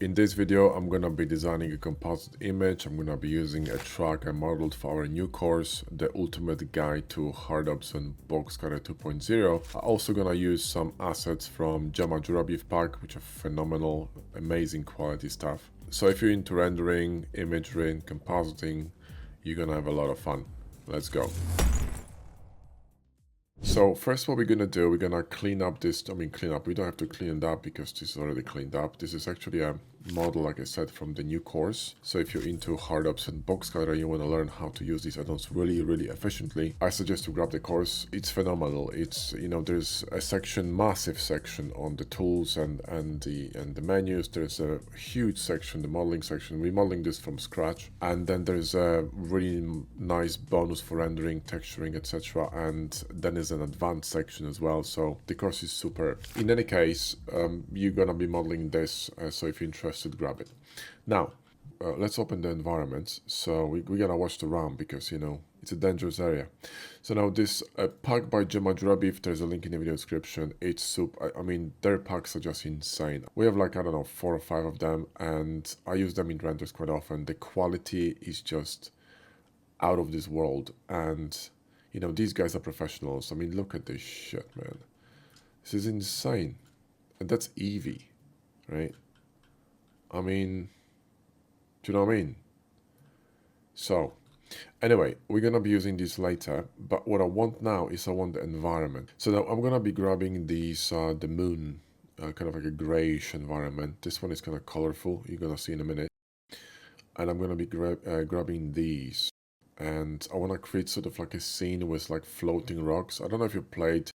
In this video, I'm going to be designing a composite image. I'm going to be using a track I modeled for our new course, The Ultimate Guide to Hard Ups and Box Cutter 2.0. I'm also going to use some assets from Gemma Jurabiv pack, which are phenomenal, amazing quality stuff. So if you're into rendering, imagery, compositing, you're going to have a lot of fun. Let's go. So first what we're going to do, we're going to clean up this, clean up, we don't have to clean it up because this is already cleaned up. This is actually a model, like I said, from the new course. So if you're into hard ups and box cutter, you want to learn how to use these add-ons really efficiently, I suggest to grab the course. It's phenomenal. It's, there's a section, massive section on the tools and the menus. There's a huge section, the modeling section. We're modeling this from scratch. And then there's a really nice bonus for rendering, texturing, etc. And then there's an advanced section as well. So the course is super. In any case, you're gonna be modeling this, so if you're interested, grab it. Now let's open the environment. So we gotta watch the RAM because it's a dangerous area. So now this pack by Gemma Jurabiv, there's a link in the video description. It's super. I mean, their packs are just insane. We have like, I don't know, 4 or 5 of them, and I use them in renders quite often. The quality is just out of this world, and these guys are professionals. I mean, look at this shit, man. This is insane. And that's Eevee, right? I mean, do you know what I mean? So, anyway, we're gonna be using this later, but what I want now is I want the environment. So now I'm gonna be grabbing these, the moon, kind of like a grayish environment. This one is kind of colorful, you're gonna see in a minute. And I'm gonna be grabbing these. And I want to create sort of like a scene with like floating rocks. I don't know if you played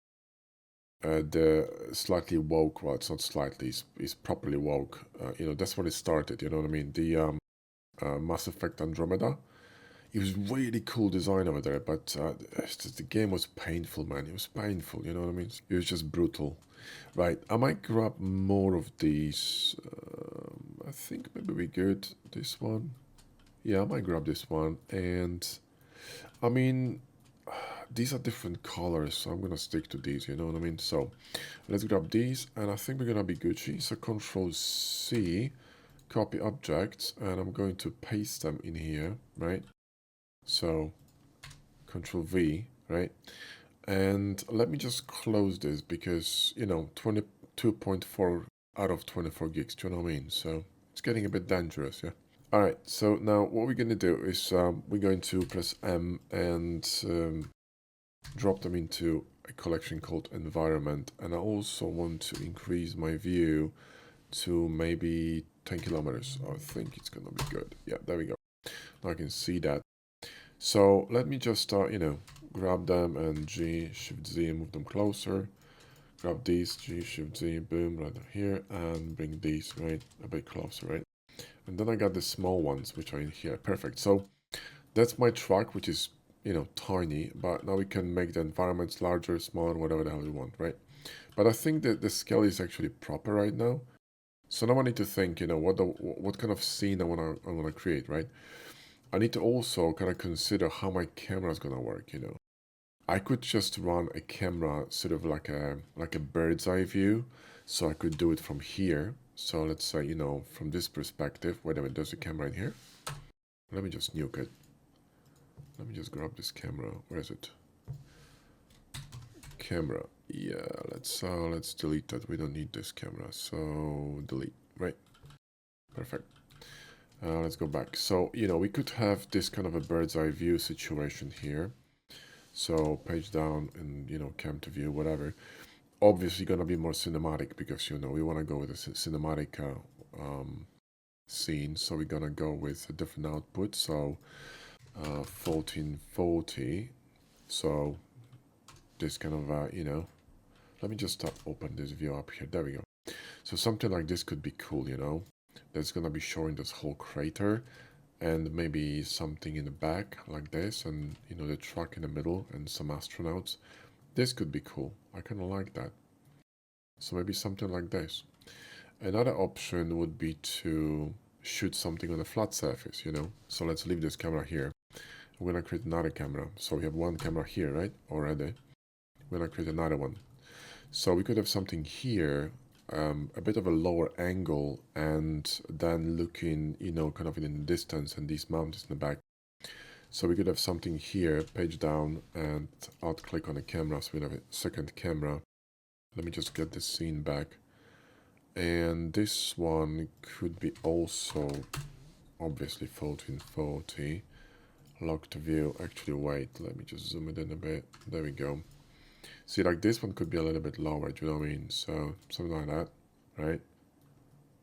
the slightly woke, well, it's not slightly, it's properly woke. That's when it started, you know what I mean? The Mass Effect Andromeda. It was really cool design over there, but the game was painful, man. It was painful, you know what I mean? It was just brutal. Right, I might grab more of these. I think maybe we good. This one. Yeah, I might grab this one. And I mean, these are different colors, so I'm gonna stick to these, you know what I mean? So let's grab these, and I think we're gonna be Gucci. So Control C, copy objects, and I'm going to paste them in here, right? So Control V, right? And let me just close this because 22.4 out of 24 gigs, do you know what I mean? So it's getting a bit dangerous, yeah. All right, so now what we're going to do is we're going to press M and drop them into a collection called environment. And I also want to increase my view to maybe 10 kilometers. I think it's going to be good. Yeah, there we go. Now I can see that. So let me just, grab them and G, Shift Z and move them closer. Grab these, G, Shift Z, boom, right here, and bring these, right, a bit closer, right? And then I got the small ones, which are in here. Perfect. So that's my track, which is, tiny. But now we can make the environments larger, smaller, whatever the hell we want, right? But I think that the scale is actually proper right now. So now I need to think, what kind of scene I wanna create, right? I need to also kind of consider how my camera is gonna work, I could just run a camera sort of like a bird's eye view. So I could do it from here. So let's say, from this perspective, wait a minute, there's a camera in here. Let me just nuke it. Let me just grab this camera. Where is it? Camera. Yeah, let's delete that. We don't need this camera. So delete, right? Perfect. Let's go back. So, we could have this kind of a bird's eye view situation here. So page down and, cam to view, whatever. Obviously going to be more cinematic because, we want to go with a cinematic scene. So we're going to go with a different output. So 1440. So this kind of, let me just open this view up here. There we go. So something like this could be cool, That's going to be showing this whole crater and maybe something in the back like this and, the truck in the middle and some astronauts. This could be cool. I kind of like that. So maybe something like this. Another option would be to shoot something on a flat surface, So let's leave this camera here. We're going to create another camera. So we have one camera here, right? Already. We're going to create another one. So we could have something here a bit of a lower angle and then looking, you know, kind of in the distance and these mountains in the back. So we could have something here, page down, and alt click on the camera, so we have a second camera. Let me just get this scene back. And this one could be also obviously 1440. Locked view. Actually, wait, let me just zoom it in a bit. There we go. See, like this one could be a little bit lower, do you know what I mean? So, something like that, right?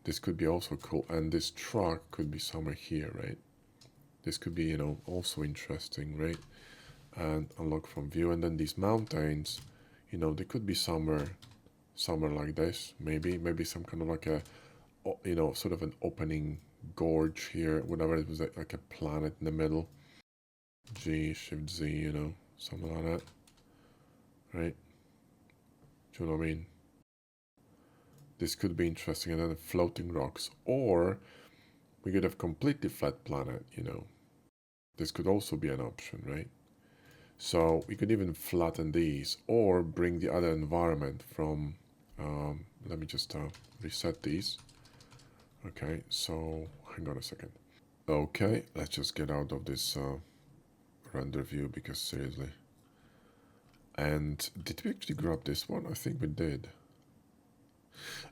This could be also cool. And this truck could be somewhere here, right? This could be, you know, also interesting, right? And unlock from view. And then these mountains, you know, they could be somewhere like this, maybe some kind of like a, you know, sort of an opening gorge here, whatever it was, like a planet in the middle. G, Shift Z, you know, something like that, right? Do you know what I mean? This could be interesting. And then floating rocks, or we could have completely flat planet, you know. This could also be an option, right? So we could even flatten these or bring the other environment from, let me just reset these. Okay, so hang on a second. Okay, let's just get out of this render view because seriously. And did we actually grab this one? I think we did.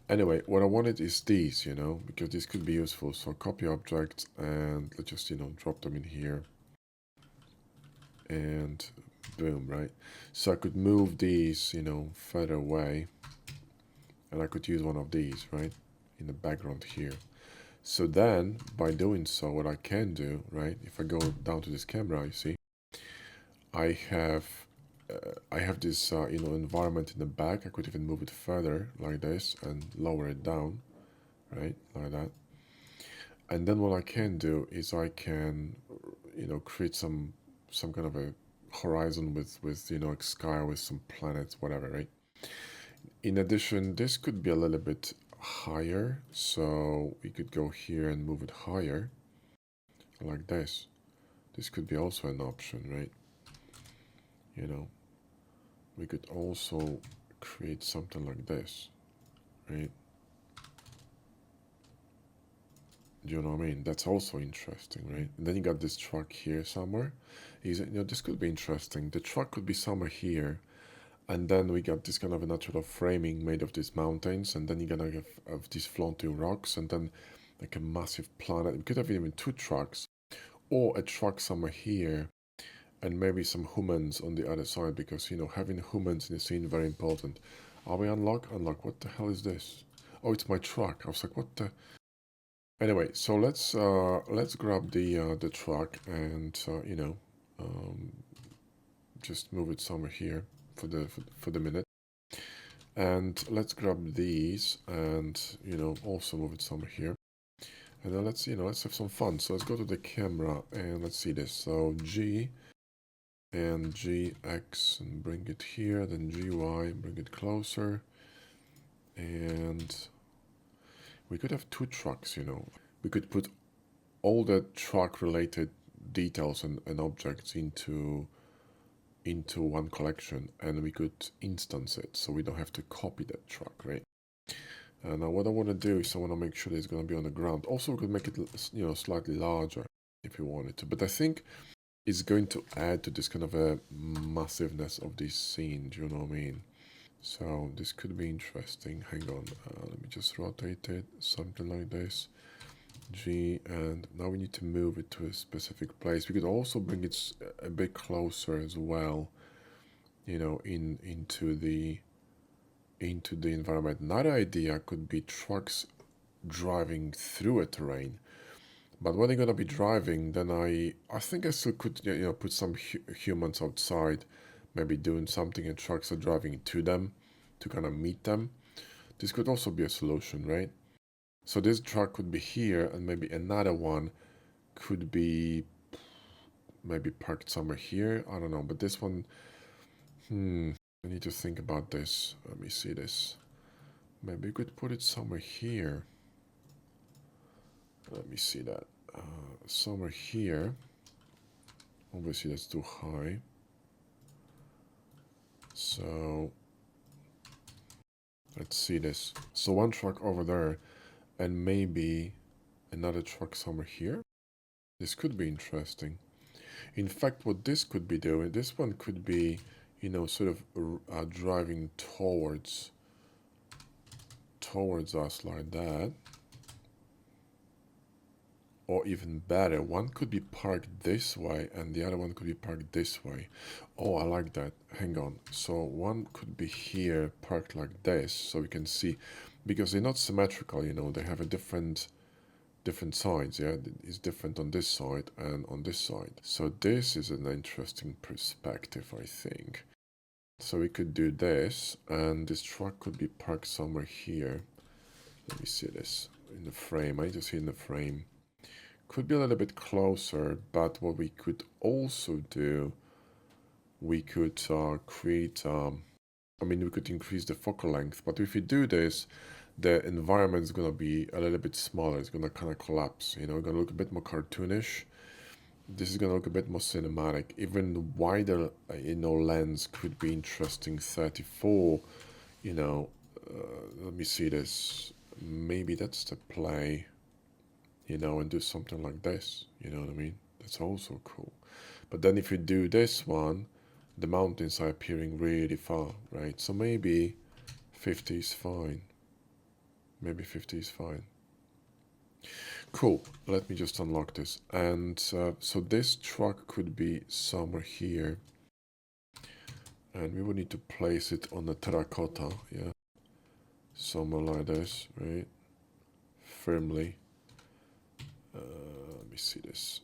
Anyway, what I wanted is these, you know, because this could be useful. So copy objects and let's just, you know, drop them in here. And boom, right? So I could move these, you know, further away. And I could use one of these, right? In the background here. So then, by doing so, what I can do, right? If I go down to this camera, you see, I have this you know, environment in the back. I could even move it further like this and lower it down, right, like that. And then what I can do is I can, you know, create some kind of a horizon with you know, like sky with some planets, whatever, right? In addition, this could be a little bit higher, so we could go here and move it higher like this. This could be also an option, right? You know, we could also create something like this, right? Do you know what I mean? That's also interesting, right? And then you got this truck here somewhere. You know, this could be interesting. The truck could be somewhere here, and then we got this kind of a natural framing made of these mountains, and then you're gonna have these floating rocks, and then like a massive planet. We could have even two trucks, or a truck somewhere here, and maybe some humans on the other side, because you know, having humans in the scene very important. Are we unlock? Unlock. What the hell is this? Oh, it's my truck. I was like, what the? Anyway, so let's grab the truck and you know, um, just move it somewhere here for the minute. And let's grab these and you know, also move it somewhere here. And then let's, you know, let's have some fun. So let's go to the camera and let's see this. So G and GX and bring it here, then GY, bring it closer. And we could have two trucks, you know. We could put all the truck related details and objects into one collection, and we could instance it so we don't have to copy that truck, right? Now what I want to do is I want to make sure that it's going to be on the ground. Also, we could make it, you know, slightly larger if you wanted to, but I think it's going to add to this kind of a massiveness of this scene. Do you know what I mean? So this could be interesting. Hang on, let me just rotate it, something like this. G, and now we need to move it to a specific place. We could also bring it a bit closer as well, you know, into the environment. Another idea could be trucks driving through a terrain. But when they're gonna be driving, then I think I still could, you know, put some humans outside, maybe doing something, and trucks are driving to them to kind of meet them. This could also be a solution, right? So this truck could be here, and maybe another one could be maybe parked somewhere here. I don't know, but this one, I need to think about this. Let me see this. Maybe we could put it somewhere here. Let me see that. Somewhere here. Obviously, that's too high. So Let's see this. So one truck over there and maybe another truck somewhere here. This could be interesting. In fact, what this could be doing, this one could be, you know, sort of driving towards us like that. Or even better, one could be parked this way and the other one could be parked this way. Oh, I like that. Hang on. So one could be here parked like this, so we can see, because they're not symmetrical, you know, they have a different sides. Yeah, it's different on this side and on this side. So this is an interesting perspective, I think. So we could do this, and this truck could be parked somewhere here. Let me see this in the frame. I just see in the frame. Could be a little bit closer, but what we could also do, we could create, I mean, we could increase the focal length, but if we do this, the environment is going to be a little bit smaller. It's going to kind of collapse, you know, it's going to look a bit more cartoonish. This is going to look a bit more cinematic. Even the wider, you know, lens could be interesting. 34, you know, let me see this. Maybe that's the play, you know, and do something like this, you know what I mean? That's also cool. But then if you do this one, the mountains are appearing really far, right? So maybe 50 is fine. Maybe 50 is fine. Cool. Let me just unlock this. And so this truck could be somewhere here. And we would need to place it on the terracotta, yeah. Somewhere like this, right? Firmly. Let me see this.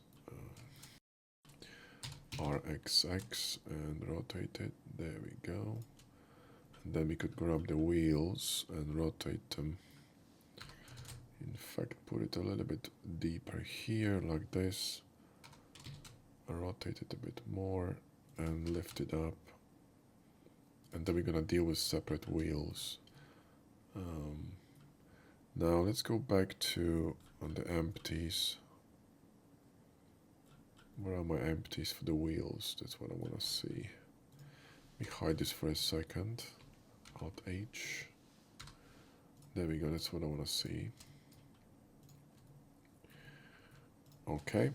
RXX and rotate it. There we go. And then we could grab the wheels and rotate them. In fact, put it a little bit deeper here, like this. Rotate it a bit more and lift it up. And then we're gonna deal with separate wheels. Now let's go back to on the empties. Where are my empties for the wheels? That's what I want to see. Let me hide this for a second. Alt H. There we go, that's what I want to see. Okay.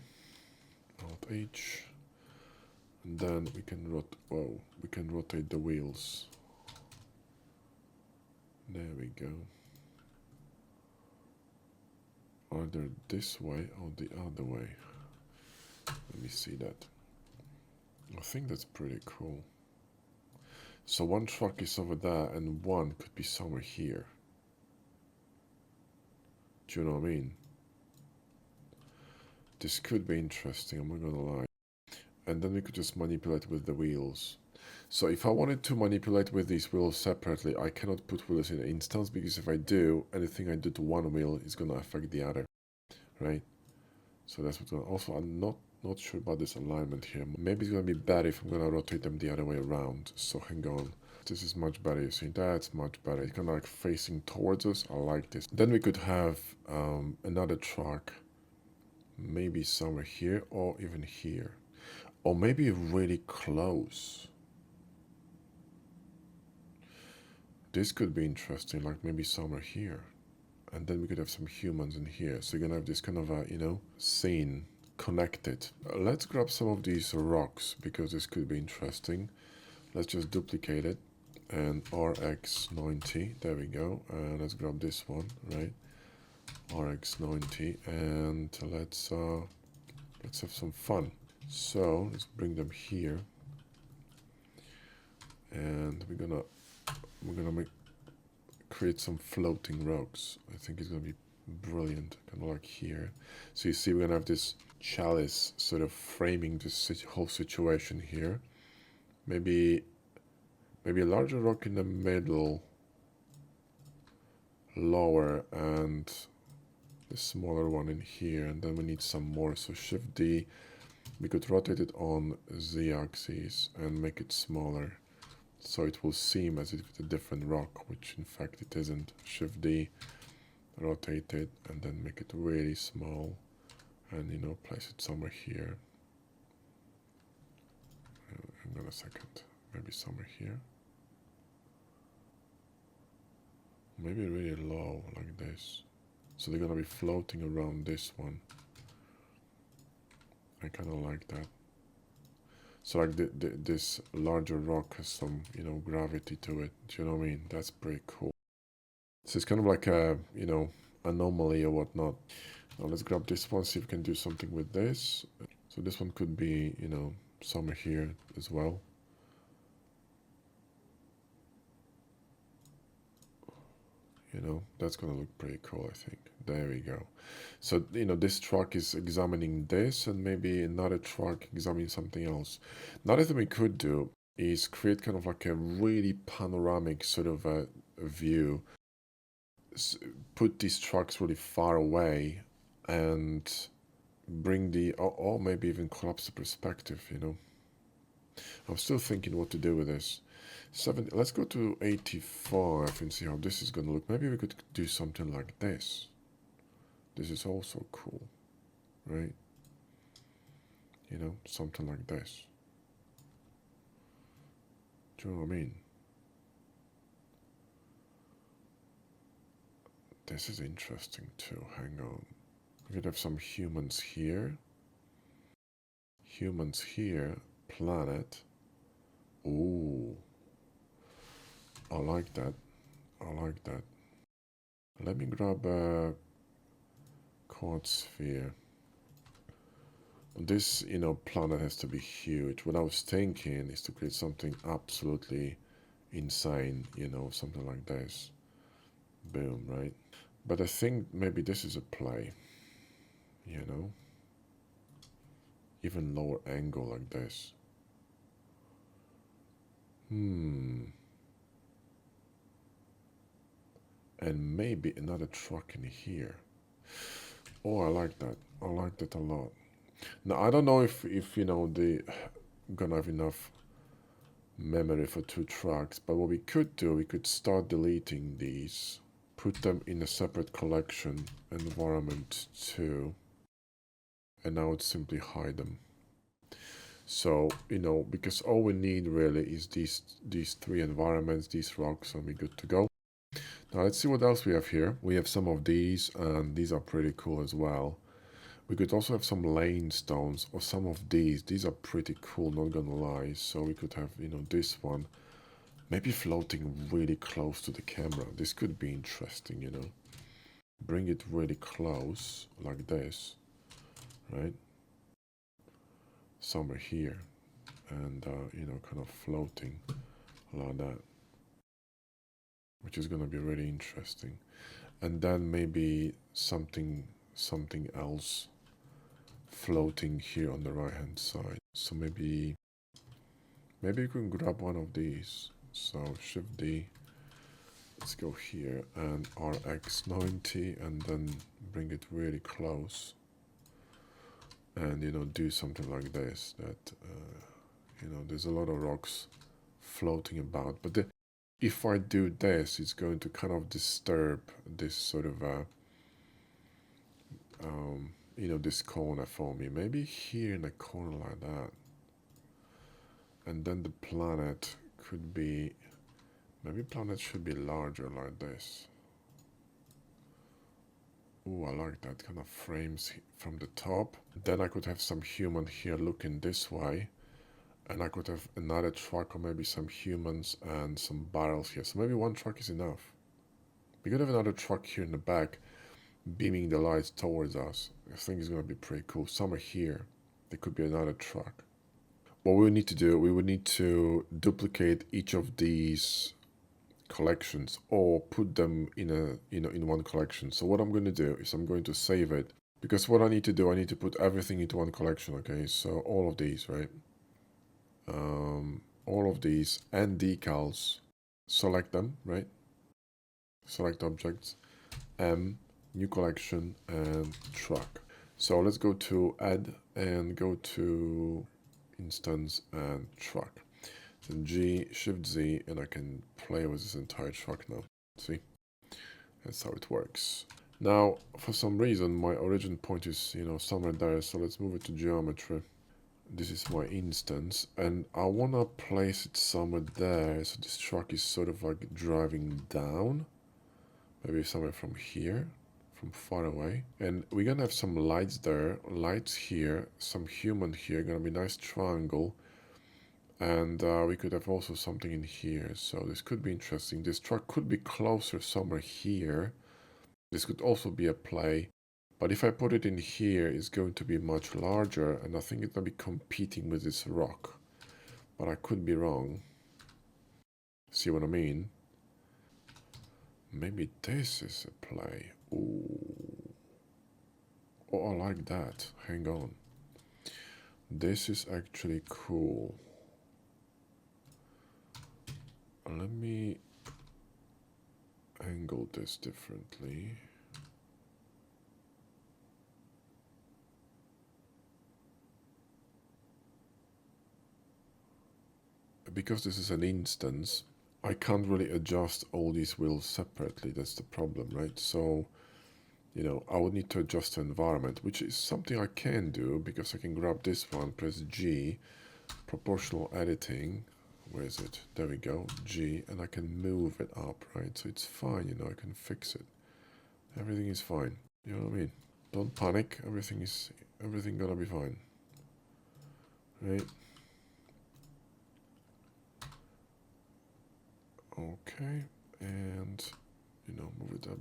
Alt H. And then we can rotate the wheels. There we go. Either this way or the other way. Let me see that. I think that's pretty cool. So one truck is over there and one could be somewhere here. Do you know what I mean? This could be interesting, I'm not gonna lie. And then we could just manipulate with the wheels. So if I wanted to manipulate with these wheels separately, I cannot put wheels in an instance, because if I do, anything I do to one wheel is gonna affect the other, right? So that's what's gonna, also I'm not sure about this alignment here. Maybe it's gonna be better if I'm gonna rotate them the other way around. So hang on. This is much better, you see, that's much better. It's kind of like facing towards us, I like this. Then we could have another truck, maybe somewhere here or even here. Or maybe really close. This could be interesting, like maybe somewhere here. And then we could have some humans in here. So you're gonna have this kind of a, you know, scene connected. Let's grab some of these rocks, because this could be interesting. Let's just duplicate it. And RX90, there we go. And let's grab this one, right? RX90, and let's have some fun. So let's bring them here, and we're gonna create some floating rocks. I think it's gonna be brilliant, kind of like here. So you see, we're gonna have this chalice sort of framing this whole situation here. Maybe a larger rock in the middle, lower, and the smaller one in here, and then we need some more. So Shift D, we could rotate it on Z-axis and make it smaller, so it will seem as if it's a different rock, which in fact it isn't. Shift D, rotate it, and then make it really small, and you know, place it somewhere here. Hang on a second, maybe somewhere here. Maybe really low, like this. So they're gonna be floating around this one. I kind of like that. So like this larger rock has some, you know, gravity to it. Do you know what I mean? That's pretty cool. So it's kind of like a, you know, anomaly or whatnot. Now let's grab this one, see if we can do something with this. So this one could be, you know, somewhere here as well. You know, that's gonna look pretty cool, I think. There we go. So, you know, this truck is examining this, and maybe another truck examining something else. Another thing we could do is create kind of like a really panoramic sort of a view. Put these trucks really far away and bring the, or maybe even collapse the perspective, you know. I'm still thinking what to do with this. Let's go to 85 and see how this is going to look. Maybe we could do something like this. This is also cool, right? You know, something like this. Do you know what I mean? This is interesting too. Hang on. We could have some humans here. Humans here. Planet. Ooh. I like that. I like that. Let me grab a chord sphere. This, you know, planet has to be huge. What I was thinking is to create something absolutely insane, you know, something like this. Boom, right? But I think maybe this is a play, you know? Even lower angle like this. And maybe another truck in here. Oh, I like that. I like that a lot. Now, I don't know if you know, the gonna have enough memory for 2 tracks, but what we could do, we could start deleting these, put them in a separate collection, environment 2, and I would simply hide them. So, you know, because all we need really is these 3 environments, these rocks, and we're good to go. Now let's see what else we have here. We have some of these, and these are pretty cool as well. We could also have some lane stones, or some of these. These are pretty cool, not gonna lie. So we could have, you know, this one. Maybe floating really close to the camera. This could be interesting, you know. Bring it really close, like this, right? Somewhere here. And, you know, kind of floating like that. Which is gonna be really interesting. And then maybe something else floating here on the right hand side. So maybe you can grab one of these. So Shift D, let's go here and RX90 and then bring it really close. And you know, do something like this, that you know, there's a lot of rocks floating about, but if I do this, it's going to kind of disturb this sort of you know, this corner for me. Maybe here in a corner like that. And then the planet could be, maybe planet should be larger like this. Ooh, I like that kind of frames from the top. Then I could have some human here looking this way. And I could have another truck or maybe some humans and some barrels here. So maybe 1 truck is enough. We could have another truck here in the back beaming the lights towards us. I think it's going to be pretty cool. Somewhere here, there could be another truck. What we would need to do, we would need to duplicate each of these collections or put them in a, you know, in 1 collection. So what I'm going to do is I'm going to save it, because what I need to do, I need to put everything into 1 collection. Okay, so all of these, right? All of these and decals, select them, right? Select objects, new collection and truck. So let's go to add and go to instance and truck. Then G, Shift Z, and I can play with this entire truck now. See? That's how it works. Now, for some reason, my origin point is, you know, somewhere there, so let's move it to geometry. This is my instance, and I want to place it somewhere there, so this truck is sort of like driving down. Maybe somewhere from here, from far away. And we're gonna have some lights there, lights here, some human here, gonna be a nice triangle. And we could have also something in here, so this could be interesting. This truck could be closer somewhere here. This could also be a play. But if I put it in here, it's going to be much larger, and I think it's going to be competing with this rock. But I could be wrong. See what I mean? Maybe this is a play. Ooh. Oh, I like that. Hang on. This is actually cool. Let me angle this differently. Because this is an instance, I can't really adjust all these wheels separately. That's the problem, right? So, you know, I would need to adjust the environment, which is something I can do because I can grab this one, press G, proportional editing. Where is it? There we go, G, and I can move it up, right? So it's fine, you know, I can fix it. Everything is fine. You know what I mean? Don't panic. Everything gonna be fine, right? Okay, and you know, move it a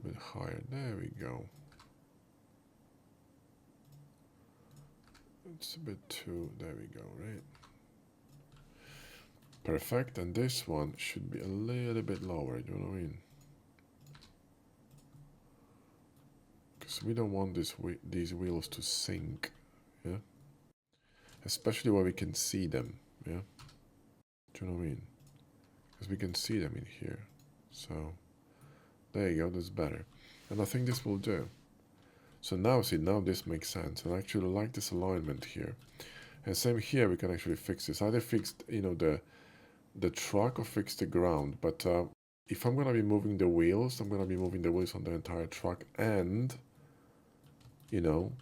bit higher. There we go. It's a bit too, there we go, right? Perfect, and this one should be a little bit lower, you know what I mean? Because we don't want these wheels to sink, yeah? Especially where we can see them, yeah? Do you know what I mean? Because we can see them in here. So, there you go, that's better. And I think this will do. So now, see, now this makes sense. And I actually like this alignment here. And same here, we can actually fix this. Either fix, you know, the truck or fix the ground. But if I'm going to be moving the wheels, I'm going to be moving the wheels on the entire truck. And, you know,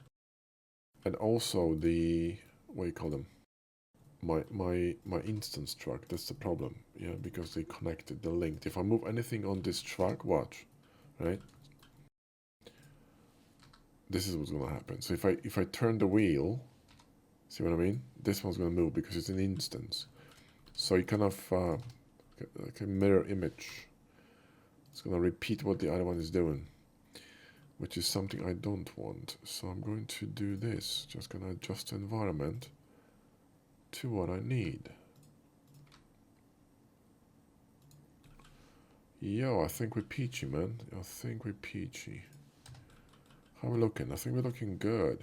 and also the, what do you call them? My instance truck. That's the problem. Yeah, because they connected, they're linked. If I move anything on this truck, watch, right? This is what's going to happen. So if I turn the wheel, see what I mean? This one's going to move because it's an instance. So you kind of like a mirror image. It's going to repeat what the other one is doing, which is something I don't want. So I'm going to do this. Just going to adjust the environment to what I need. Yo, I think we're peachy, man. I think we're peachy. How are we looking? I think we're looking good.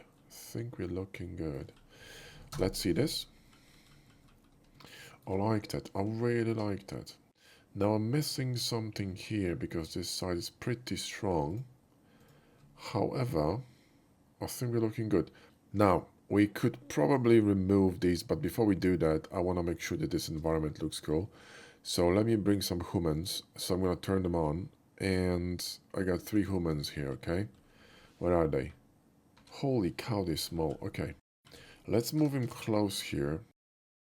Let's see this. I like that. I really like that. Now I'm missing something here because this side is pretty strong. However, I think we're looking good. Now, we could probably remove these, but before we do that, I want to make sure that this environment looks cool. So let me bring some humans. So I'm going to turn them on. And I got 3 humans here, okay? Where are they? Holy cow, they're small. Okay. Let's move him close here.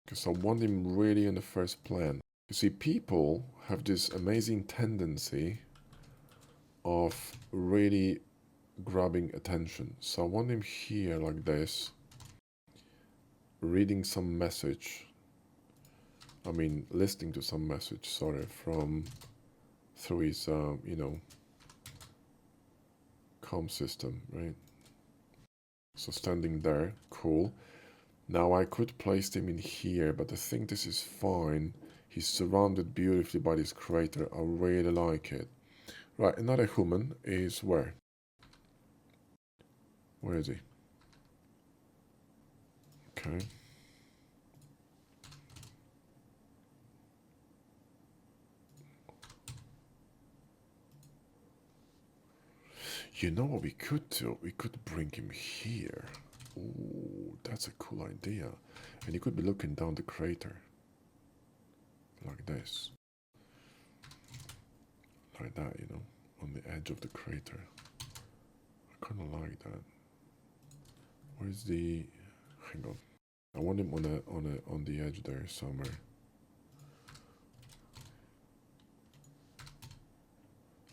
Because I want him really in the first plan. You see, people have this amazing tendency of really grabbing attention. So I want him here like this, reading some message. I mean, listening to some message, sorry, from through his, you know, comm system, right? So standing there, cool. Now I could place him in here, but I think this is fine. He's surrounded beautifully by this crater. I really like it. Right, another human is where? Where is he? Okay. You know what we could do? We could bring him here. Ooh, that's a cool idea. And he could be looking down the crater. Like this. Like that, you know, on the edge of the crater. I kind of like that. Where's the... Hang on. I want him on the edge there somewhere.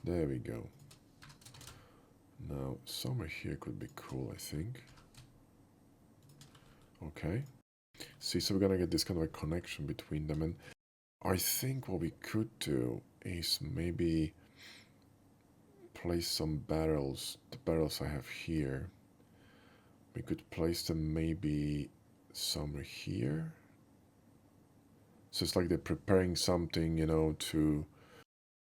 There we go. Now, somewhere here could be cool, I think. Okay. See, so we're gonna get this kind of a connection between them. And I think what we could do is maybe place some barrels, the barrels I have here. We could place them maybe somewhere here. So it's like they're preparing something, you know, to,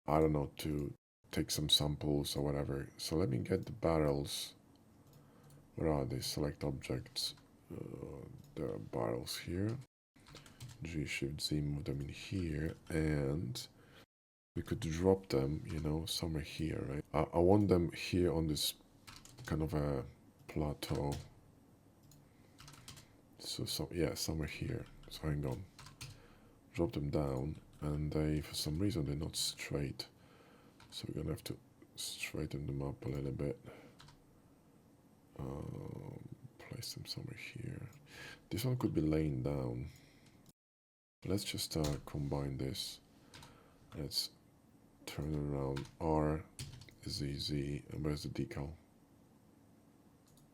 I don't know, to take some samples or whatever. So let me get the barrels. Where are they? Select objects. There are barrels here. G Shift Z, move them in here, and we could drop them, you know, somewhere here, right? I want them here on this kind of a plateau. So yeah, somewhere here. So hang on. Drop them down, and they, for some reason, they're not straight. So we're gonna have to straighten them up a little bit. Place them somewhere here. This one could be laying down. Let's just combine this. Let's turn it around. R, Z, Z, and where's the decal?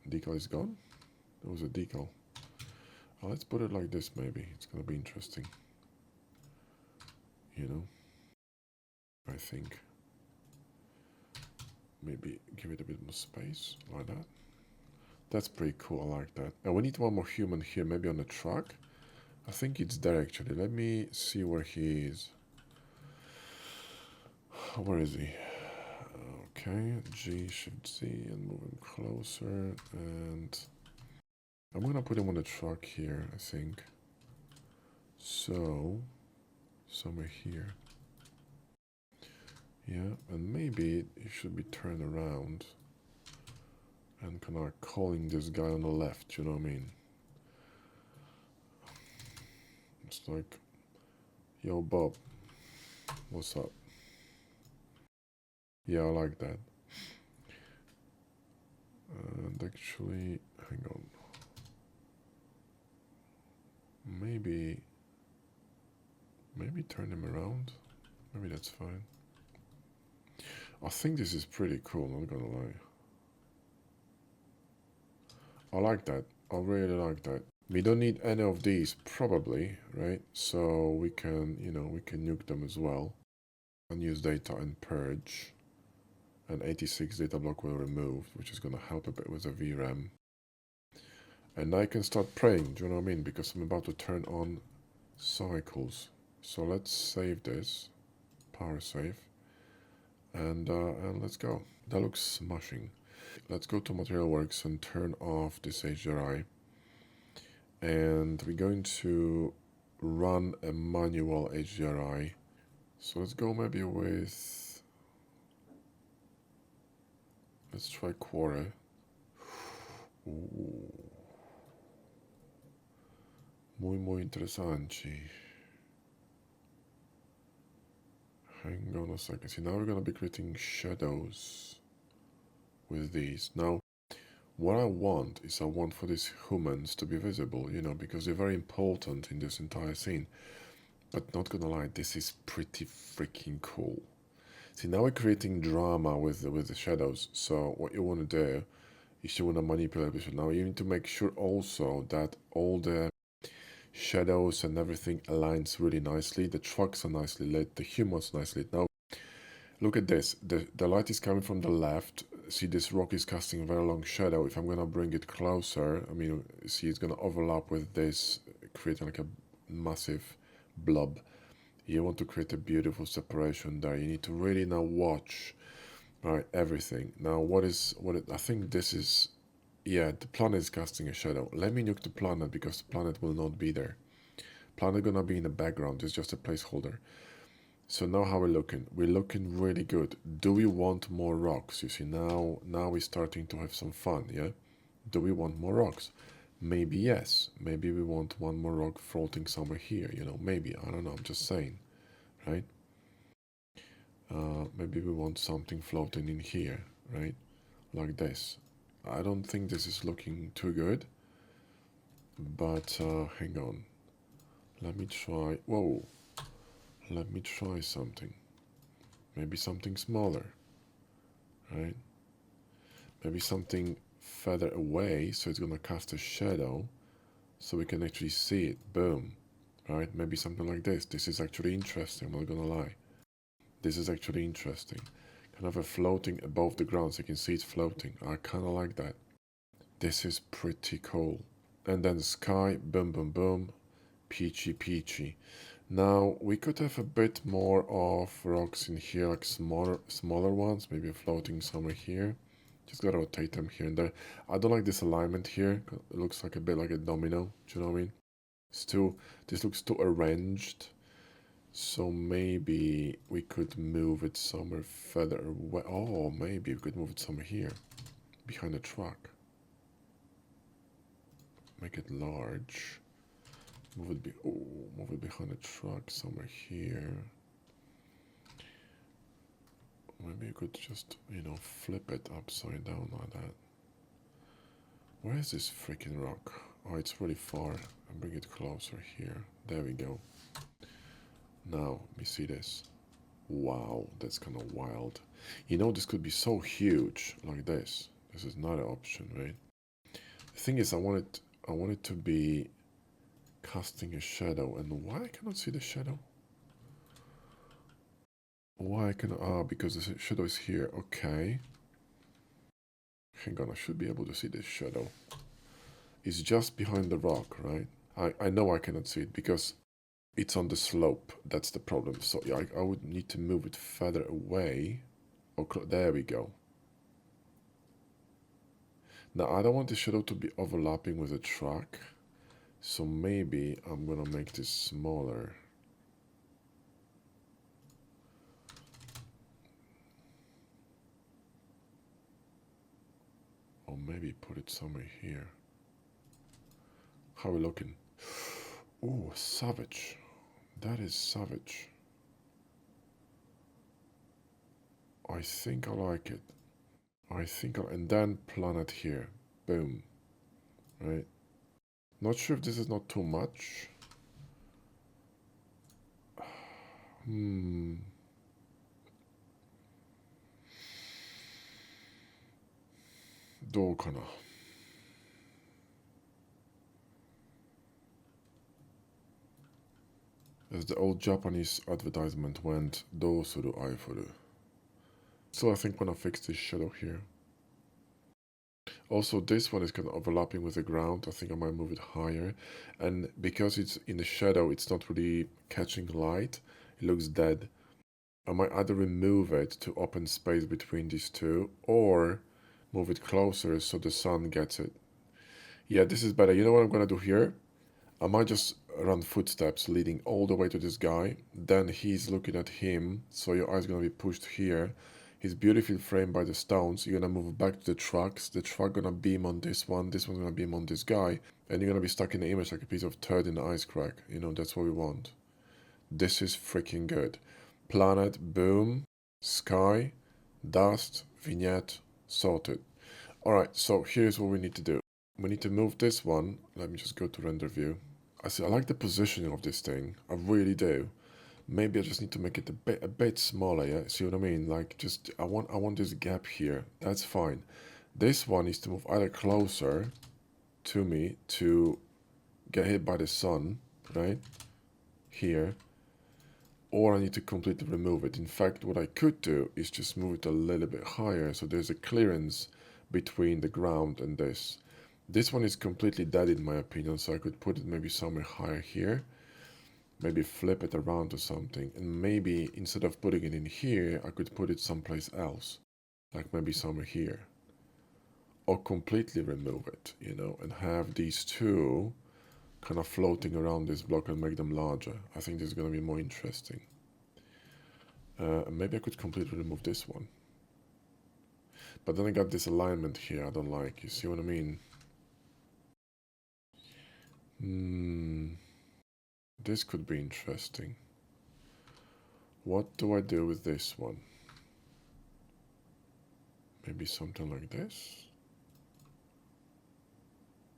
Decal is gone? There was a decal. Let's put it like this maybe. It's gonna be interesting. You know? I think. Maybe give it a bit more space, like that. That's pretty cool, I like that. And we need one more human here, maybe on the truck. I think it's there actually. Let me see where he is. Where is he? Okay, G, Shift Z, and move him closer. And I'm gonna put him on the truck here, I think. So, somewhere here. Yeah, and maybe it should be turned around and kind of calling this guy on the left, you know what I mean? It's like, yo, Bob, what's up? Yeah, I like that. And actually, hang on. Maybe turn him around. Maybe that's fine. I think this is pretty cool, not gonna lie. I like that. I really like that. We don't need any of these, probably, right? So we can, you know, we can nuke them as well. Unused data and purge. And 86 data block will remove, which is gonna help a bit with the VRAM. And I can start praying, do you know what I mean? Because I'm about to turn on cycles. So let's save this, power save, and let's go. That looks smashing. Let's go to Material Works and turn off this HDRI. And we're going to run a manual HDRI. So let's go maybe with, let's try Quarry. Muy interesante. Hang on a second. See, now we're going to be creating shadows with these. Now, what I want is I want for these humans to be visible, you know, because they're very important in this entire scene. But not gonna lie, this is pretty freaking cool. See, now we're creating drama with the shadows. So what you want to do is you want to manipulate it. Now you need to make sure also that all the shadows and everything aligns really nicely. The trucks are nicely lit, the humans nicely lit. Now, look at this. The light is coming from the left. See, this rock is casting a very long shadow. If I'm gonna bring it closer, I mean, see, it's gonna overlap with this, creating like a massive blob. You want to create a beautiful separation there. You need to really now watch, right, everything. Now, I think this is, yeah, the planet is casting a shadow. Let me nuke the planet because the planet will not be there. Planet gonna be in the background. It's just a placeholder. So now how we're looking? We're looking really good. Do we want more rocks? You see, now we're starting to have some fun, yeah? Do we want more rocks? Maybe yes. Maybe we want one more rock floating somewhere here, you know, maybe. I don't know, I'm just saying, right? Maybe we want something floating in here, right? Like this. I don't think this is looking too good, but hang on. Let me try, whoa. Let me try something. Maybe something smaller. right? Maybe something further away, so it's gonna cast a shadow, so we can actually see it. Boom, right? Maybe something like this. This is actually interesting, I'm not gonna lie. This is actually interesting. Kind of a floating above the ground, so you can see it's floating. I kind of like that. This is pretty cool. And then sky, boom, boom, boom, peachy, peachy. Now, we could have a bit more of rocks in here, like smaller ones, maybe floating somewhere here. Just gotta rotate them here and there. I don't like this alignment here. It looks like a bit like a domino. Do you know what I mean? This looks too arranged. So maybe we could move it somewhere further away. Oh, maybe we could move it somewhere here, behind the truck. Make it large. Move it behind the truck somewhere here. Maybe you could just, flip it upside down like that. Where is this freaking rock? Oh, it's really far. I'll bring it closer here. There we go. Now, let me see this. Wow, that's kind of wild. This could be so huge like this. This is not an option, right? The thing is, I want it to be casting a shadow. And why I cannot see the shadow? Why I cannot? Because the shadow is here. Okay. Hang on, I should be able to see this shadow. It's just behind the rock, right? I know I cannot see it because it's on the slope. That's the problem. So yeah, I would need to move it further away. Okay, there we go. Now, I don't want the shadow to be overlapping with the truck. So maybe I'm gonna make this smaller. Or maybe put it somewhere here. How are we looking? Oh, savage. That is savage. I think I like it. And then planet here. Boom. Right? Not sure if this is not too much. どうかな As the old Japanese advertisement went, どうするアイフル. So I think I'm gonna fix this shadow here. Also, this one is kind of overlapping with the ground. I think I might move it higher. And because it's in the shadow, it's not really catching light. It looks dead. I might either remove it to open space between these two, or move it closer so the sun gets it. Yeah, this is better. You know what I'm gonna do here? I might just run footsteps leading all the way to this guy. Then he's looking at him, so your eye's gonna be pushed here. He's beautifully framed by the stones. You're gonna move back to the trucks. The truck gonna beam on this one. This one's gonna beam on this guy. And you're gonna be stuck in the image like a piece of turd in the ice crack. That's what we want. This is freaking good. Planet, boom, sky, dust, vignette, sorted. Alright, so here's what we need to do. We need to move this one. Let me just go to render view. I like the positioning of this thing. I really do. Maybe I just need to make it a bit smaller, yeah? See what I mean? Like, just, I want this gap here. That's fine. This one needs to move either closer to me to get hit by the sun, right? Here. Or I need to completely remove it. In fact, what I could do is just move it a little bit higher so there's a clearance between the ground and this. This one is completely dead in my opinion, so I could put it maybe somewhere higher here. Maybe flip it around or something. And maybe instead of putting it in here, I could put it someplace else. Like maybe somewhere here. Or completely remove it, and have these two kind of floating around this block and make them larger. I think this is going to be more interesting. Maybe I could completely remove this one. But then I got this alignment here I don't like. You see what I mean? This could be interesting. What do I do with this one? Maybe something like this?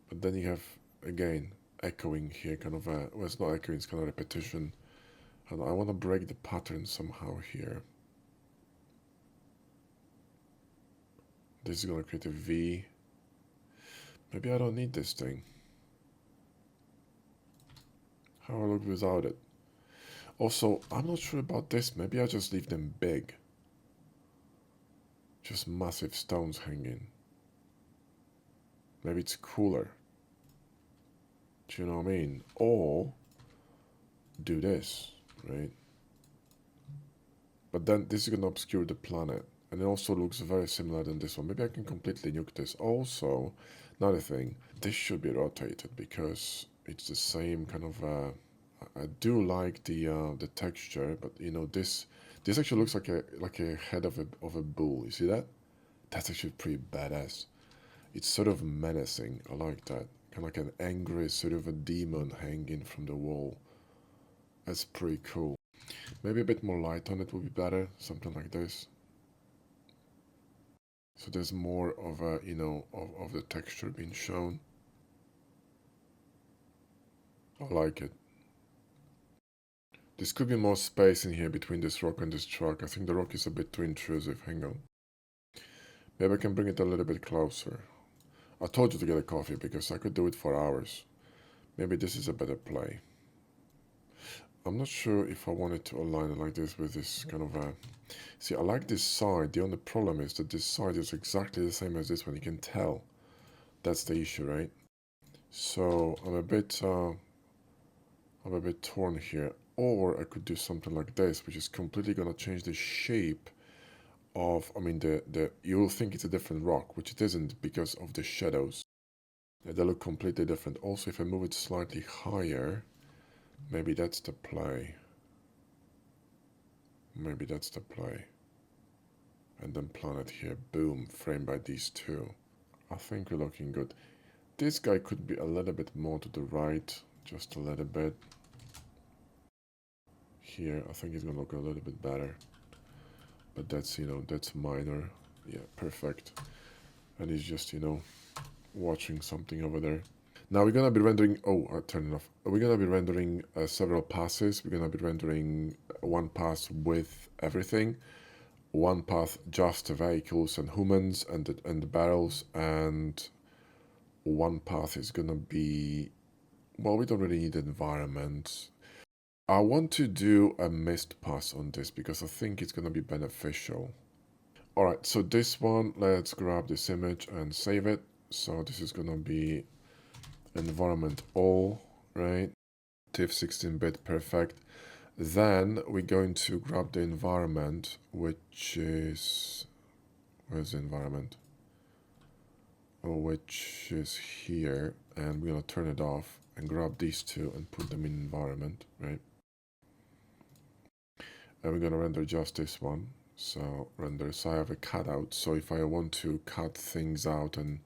But then you have, again, echoing here, kind of a, well, it's not echoing, it's kind of repetition. And I want to break the pattern somehow here. This is gonna create a V. Maybe I don't need this thing. How I look without it. Also, I'm not sure about this. Maybe I just leave them big. Just massive stones hanging. Maybe it's cooler. Do you know what I mean? Or do this, right? But then this is gonna obscure the planet. And it also looks very similar than this one. Maybe I can completely nuke this. Also, another thing, this should be rotated because it's the same kind of. I do like the texture, but you know this actually looks like a head of a bull. You see that? That's actually pretty badass. It's sort of menacing. I like that. Kind of like an angry sort of a demon hanging from the wall. That's pretty cool. Maybe a bit more light on it would be better. Something like this. So there's more of a, you know, of the texture being shown. I like it. This could be more space in here between this rock and this truck. I think the rock is a bit too intrusive. Hang on. Maybe I can bring it a little bit closer. I told you to get a coffee because I could do it for hours. Maybe this is a better play. I'm not sure if I wanted to align it like this with this kind of a... See, I like this side. The only problem is that this side is exactly the same as this one. You can tell. That's the issue, right? So I'm a bit torn here. Or I could do something like this, which is completely gonna change the shape of, I mean, you'll think it's a different rock, which it isn't because of the shadows. They look completely different. Also, if I move it slightly higher, maybe that's the play. Maybe that's the play. And then planet here, boom, framed by these two. I think we're looking good. This guy could be a little bit more to the right, just a little bit. Here, I think it's gonna look a little bit better. But that's, you know, that's minor. Yeah, perfect. And he's just, you know, watching something over there. Now we're gonna be rendering, oh, I turned it off. We're gonna be rendering several passes. We're gonna be rendering one pass with everything, one path just the vehicles and humans and the barrels, and one path is gonna be, well, we don't really need environment. I want to do a mist pass on this because I think it's gonna be beneficial. Alright, so this one, let's grab this image and save it. So this is gonna be environment all, right? TIFF 16-bit, perfect. Then we're going to grab the environment, which is, where's the environment? Oh, which is here, and we're gonna turn it off and grab these two and put them in environment, right? And we're gonna render just this one. So render, so I have a cutout. So if I want to cut things out and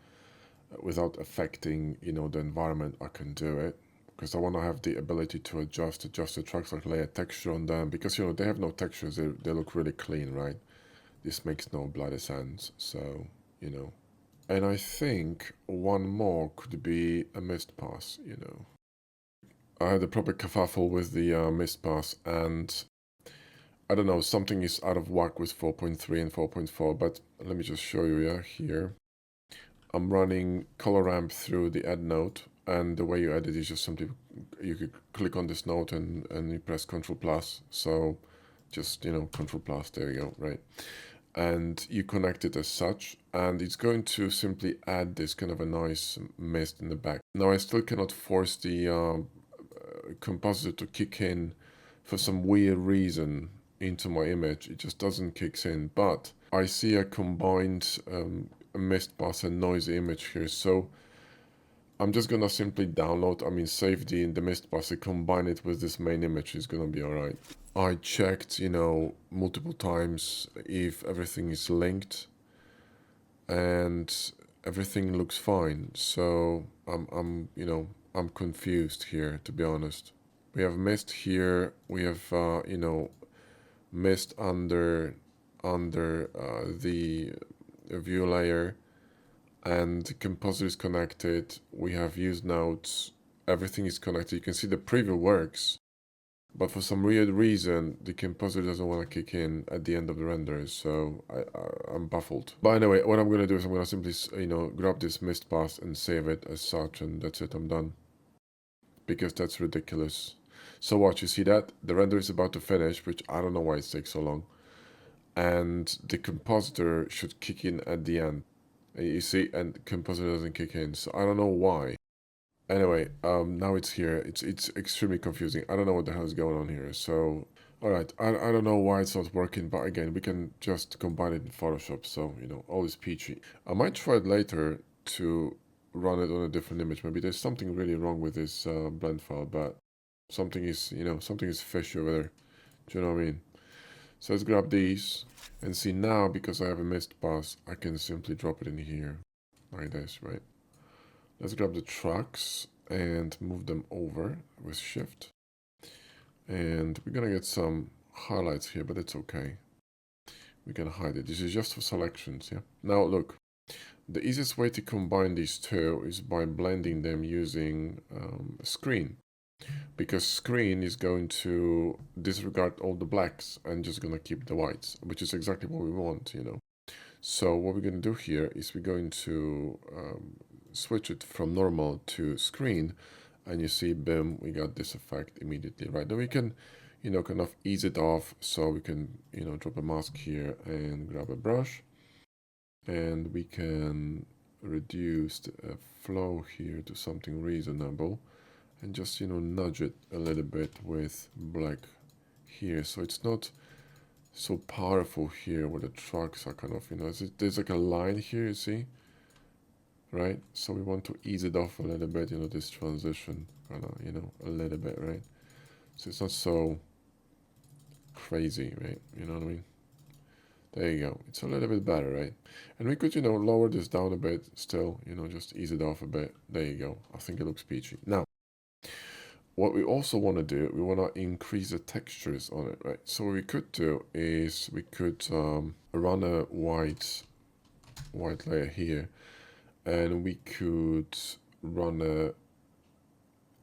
without affecting, you know, the environment, I can do it. Because I want to have the ability to adjust the tracks, like lay a texture on them. Because, you know, they have no textures, they look really clean, right? This makes no bloody sense, so, you know. And I think one more could be a mist pass, you know. I had a proper kerfuffle with the mist pass, and I don't know, something is out of whack with 4.3 and 4.4, but let me just show you, yeah, here. I'm running color ramp through the add node, and the way you edit is just simply, you could click on this node and you press Ctrl plus, so just, you know, Ctrl plus, there you go, right? And you connect it as such, and it's going to simply add this kind of a nice mist in the back. Now I still cannot force the composite to kick in for some weird reason into my image. It just doesn't kick in, but I see a combined mist pass and noisy image here, so I'm just gonna simply download, I mean save the mist pass and combine it with this main image. Is gonna be alright. I checked, you know, multiple times if everything is linked, and everything looks fine. So you know, I'm confused here, to be honest. We have mist here. We have, you know, mist under the view layer, and the composite is connected. We have used nodes. Everything is connected. You can see the preview works. But for some weird reason, the composite doesn't want to kick in at the end of the render, so I'm baffled. But anyway, what I'm going to do is I'm going to simply, grab this mist path and save it as such, and that's it, I'm done. Because that's ridiculous. So watch, you see that? The render is about to finish, which I don't know why it takes so long. And the compositor should kick in at the end. You see, and the compositor doesn't kick in, so I don't know why. Anyway, now it's here. It's extremely confusing. I don't know what the hell is going on here. So, all right, I don't know why it's not working, but again, we can just combine it in Photoshop. So all is peachy. I might try it later to run it on a different image. Maybe there's something really wrong with this blend file, but something is something is fishy over there. Do you know what I mean? So let's grab these and see now, because I have a mist pass, I can simply drop it in here like this, right? Let's grab the trucks and move them over with shift. And we're gonna get some highlights here, but it's okay. We can hide it. This is just for selections, yeah? Now look, the easiest way to combine these two is by blending them using screen. Because screen is going to disregard all the blacks and just gonna keep the whites, which is exactly what we want, So what we're gonna do here is we're going to switch it from normal to screen, and you see, boom, we got this effect immediately, right? Then we can, kind of ease it off. So we can, drop a mask here and grab a brush, and we can reduce the flow here to something reasonable, and just, nudge it a little bit with black here. So it's not so powerful here where the trucks are kind of, there's like a line here, you see? Right? So we want to ease it off a little bit, this transition, kind of, a little bit, right? So it's not so crazy, right? You know what I mean? There you go. It's a little bit better, right? And we could, lower this down a bit still, just ease it off a bit. There you go. I think it looks peachy. Now, what we also want to do, we want to increase the textures on it, right? So what we could do is we could run a white layer here, and we could run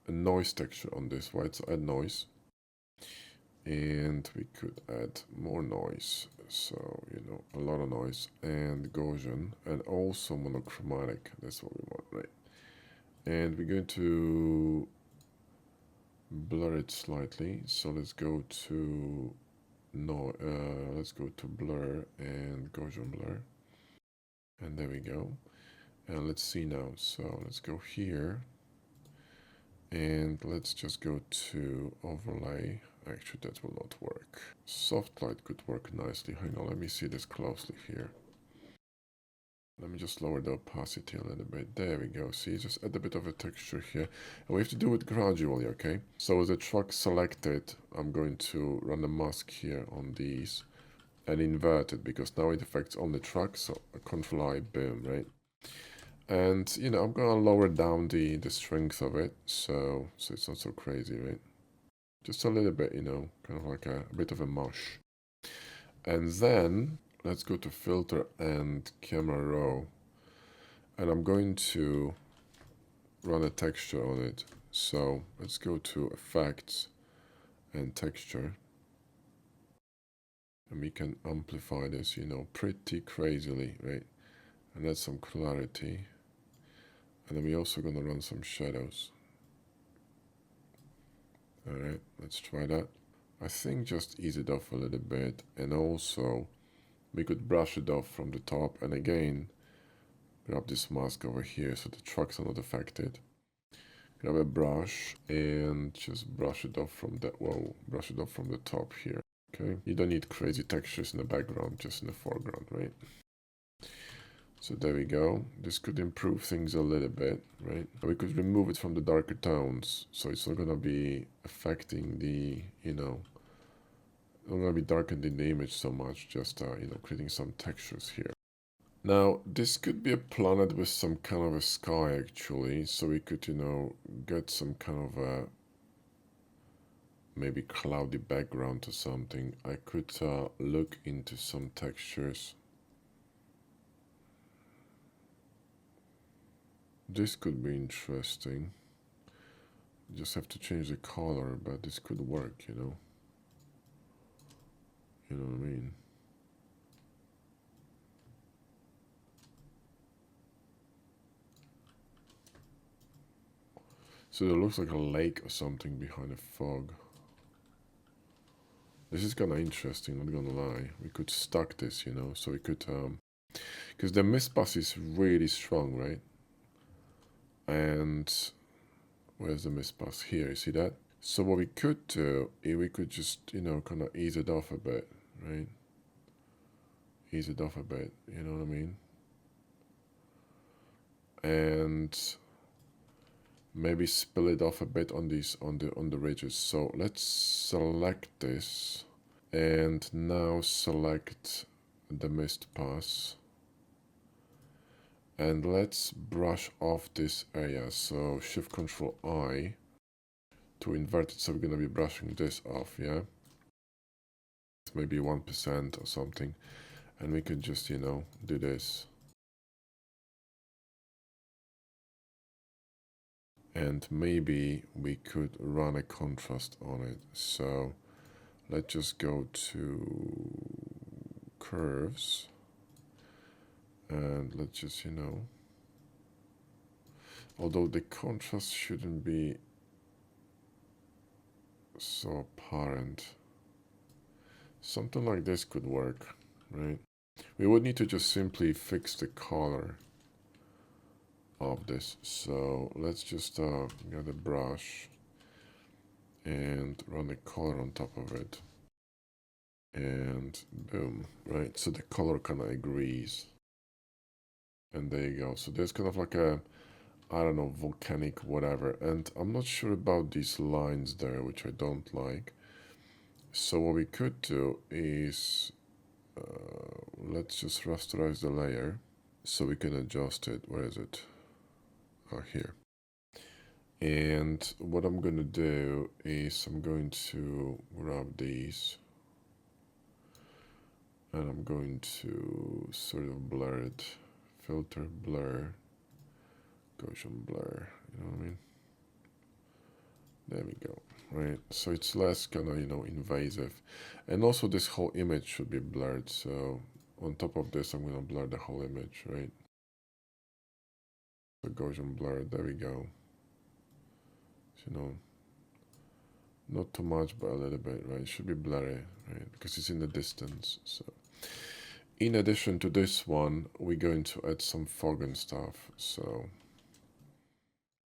a noise texture on this, right? So add noise, and we could add more noise. So, a lot of noise, and Gaussian, and also monochromatic. That's what we want, right? And we're going to blur it slightly. So let's go to let's go to blur and Gaussian blur, and there we go. And let's see now. So let's go here, and let's just go to overlay. Actually, that will not work. Soft light could work nicely. Hang on, let me see this closely here. Let me just lower the opacity a little bit. There we go. See, just add a bit of a texture here. And we have to do it gradually, okay? So with the truck selected, I'm going to run a mask here on these and invert it, because now it affects only truck. So Control I, boom, right? And, I'm going to lower down the strength of it. So it's not so crazy, right? Just a little bit, kind of like a bit of a mush. And then let's go to filter and camera raw, and I'm going to run a texture on it. So let's go to effects and texture, and we can amplify this, pretty crazily, right? And add some clarity, and then we're also going to run some shadows. All right, let's try that. I think just ease it off a little bit, and also we could brush it off from the top, and again grab this mask over here so the trucks are not affected. Grab a brush and just brush it off from the brush it off from the top here. Okay, you don't need crazy textures in the background, just in the foreground, right? So there we go. This could improve things a little bit, right? We could remove it from the darker tones, so it's not gonna be affecting the, not gonna be darkening the image so much, just creating some textures here. Now, this could be a planet with some kind of a sky, actually, so we could, get some kind of a maybe cloudy background or something. I could look into some textures. This could be interesting. You just have to change the color, but this could work, you know. You know what I mean? So it looks like a lake or something behind a fog. This is kind of interesting, not gonna lie. We could stack this, you know, so we could, because the mist pass is really strong, right? And where's the mist pass? Here, you see that? So what we could do, we could just, you know, kind of ease it off a bit, right? Ease it off a bit, you know what I mean? And maybe spill it off a bit on these, on the ridges. So let's select this, and now select the mist pass, and let's brush off this area. So Shift Control I to invert it. So we're gonna be brushing this off, yeah. Maybe 1% or something, and we could just, you know, do this. And maybe we could run a contrast on it. So let's just go to curves, and let's just, you know, although the contrast shouldn't be so apparent, something like this could work, right? We would need to just simply fix the color of this. So let's just get a brush and run the color on top of it, and boom, right? So the color kind of agrees, and there you go. So there's kind of like a, I don't know, volcanic whatever, and I'm not sure about these lines there, which I don't like. So what we could do is let's just rasterize the layer so we can adjust it. Where is it? Oh, here. And what I'm gonna do is I'm going to grab these, and I'm going to sort of blur it, filter, blur, Gaussian blur, you know what I mean? There we go, right? So it's less kind of, you know, invasive. And also this whole image should be blurred. So on top of this, I'm gonna blur the whole image, right? So Gaussian blur, there we go. So, you know, not too much, but a little bit, right? It should be blurry, right? Because it's in the distance. So in addition to this one, we're going to add some fog and stuff. So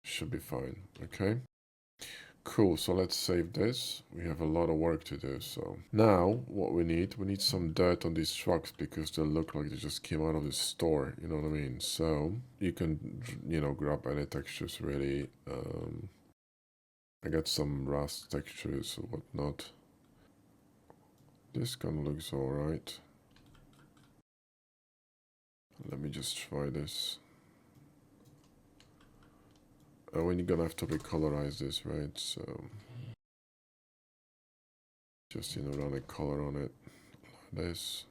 should be fine, okay? Cool, so let's save this. We have a lot of work to do, so. Now, what we need some dirt on these trucks because they look like they just came out of the store, you know what I mean? So, you can, you know, grab any textures really. I got some rust textures or whatnot. This kind of looks alright. Let me just try this. We're gonna have to recolorize this, right? So, just, you know, run a color on it, like this.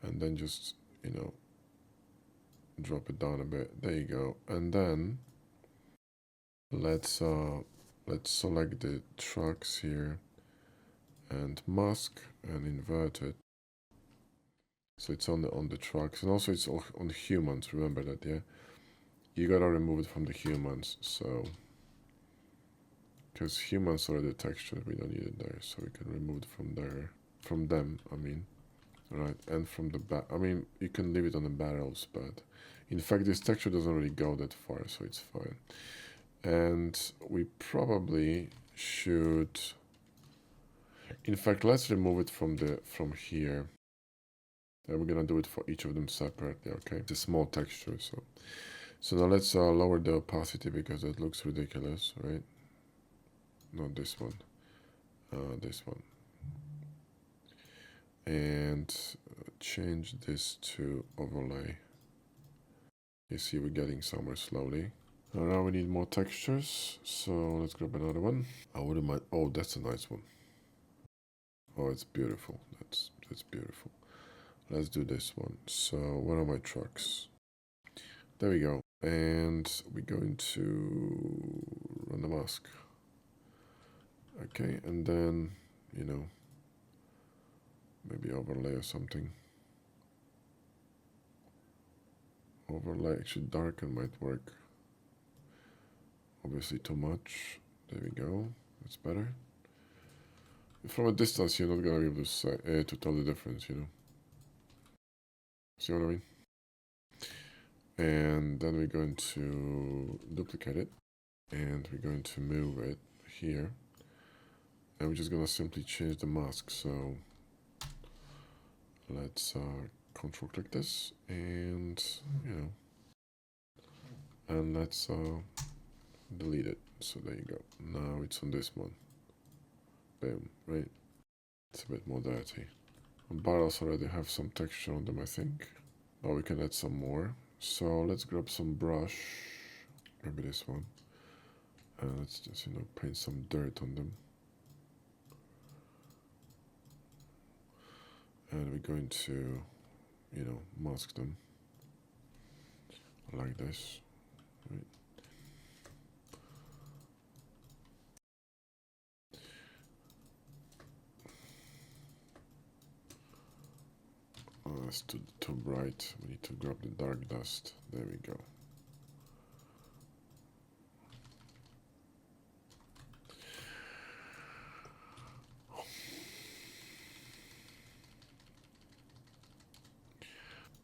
And then just, you know, drop it down a bit. There you go. And then let's select the trucks here and mask and invert it. So it's on the trucks, and also it's on humans. Remember that, yeah. You gotta remove it from the humans. So because humans are the texture, we don't need it there. So we can remove it from there, from them. I mean, right, and from the back. I mean, you can leave it on the barrels, but in fact, this texture doesn't really go that far, so it's fine. And we probably should, in fact, let's remove it from here, and we're gonna do it for each of them separately. Okay, it's a small texture, so now let's lower the opacity because it looks ridiculous, right? Not this one, this one, and change this to overlay. You see we're getting somewhere slowly. Now we need more textures, so let's grab another one. I wouldn't mind. Oh, that's a nice one. Oh, it's beautiful. That's beautiful. Let's do this one. So where are my trucks? There we go. And we're going to run the mask. Okay, and then, you know, maybe overlay or something. Overlay, actually darken might work. Obviously too much. There we go. That's better. From a distance, you're not gonna be able to say, to tell the difference, you know. See what I mean? And then we're going to duplicate it, and we're going to move it here, and we're just gonna simply change the mask. So let's control click this, and you know, and let's delete it. So there you go. Now it's on this one. Boom, right? It's a bit more dirty. Barrels already have some texture on them, I think. Now we can add some more. So let's grab some brush, maybe this one, and let's just, you know, paint some dirt on them. And we're going to, you know, mask them like this. Right? It's too bright. We need to grab the dark dust. There we go.